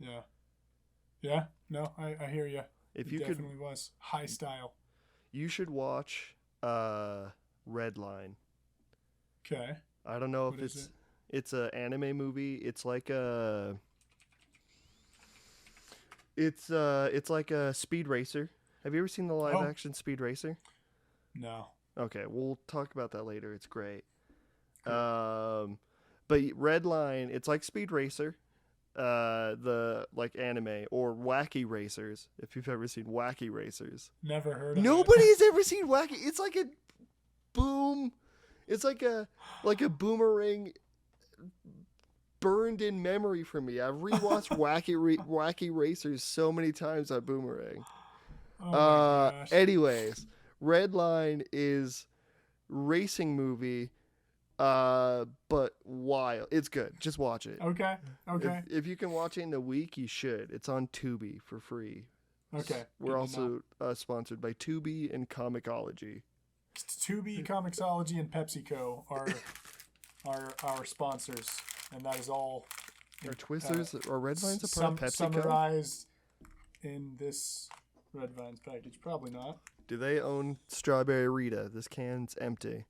yeah. No, I hear you. If it you definitely was high style. You should watch Redline. Okay. I don't know if it's an anime movie. It's like it's like a Speed Racer. Have you ever seen the live action Speed Racer? No. Okay, we'll talk about that later. It's great. Cool. But Redline, it's like Speed Racer, the like anime, or Wacky Racers. If you've ever seen Wacky Racers, Never heard of Nobody's ever seen Wacky. It's like a boom. It's like a boomerang burned in memory for me. I've rewatched Wacky Racers so many times on Boomerang. Oh my gosh. Anyways, Redline is racing movie, but wild. It's good. Just watch it. Okay. If you can watch it in a week, you should. It's on Tubi for free. Okay. We're also sponsored by Tubi and Comixology. Tubi, Comixology, and PepsiCo are our sponsors, and that is all. Are Twizzlers or Red Vines a part of PepsiCo? Summarized in this Red Vines package. Probably not. Do they own Strawberry Rita? This can's empty.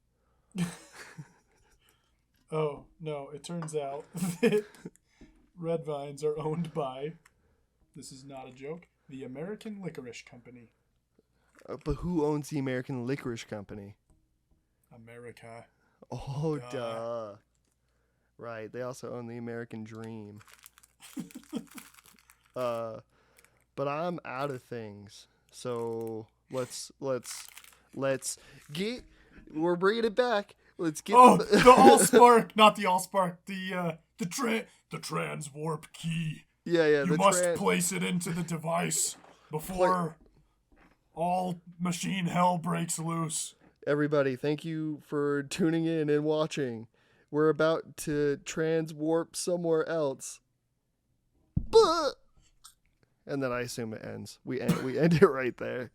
Oh, no. It turns out that Red Vines are owned by, this is not a joke, the American Licorice Company. But who owns the American Licorice Company? America. Oh, duh. Right. They also own the American Dream. But I'm out of things. So let's get. We're bringing it back. Let's get. Oh, the Allspark, not the Allspark. The trans warp key. Yeah. You must place it into the device before all machine hell breaks loose. Everybody, thank you for tuning in and watching. We're about to trans warp somewhere else. And then I assume it ends. We end it right there.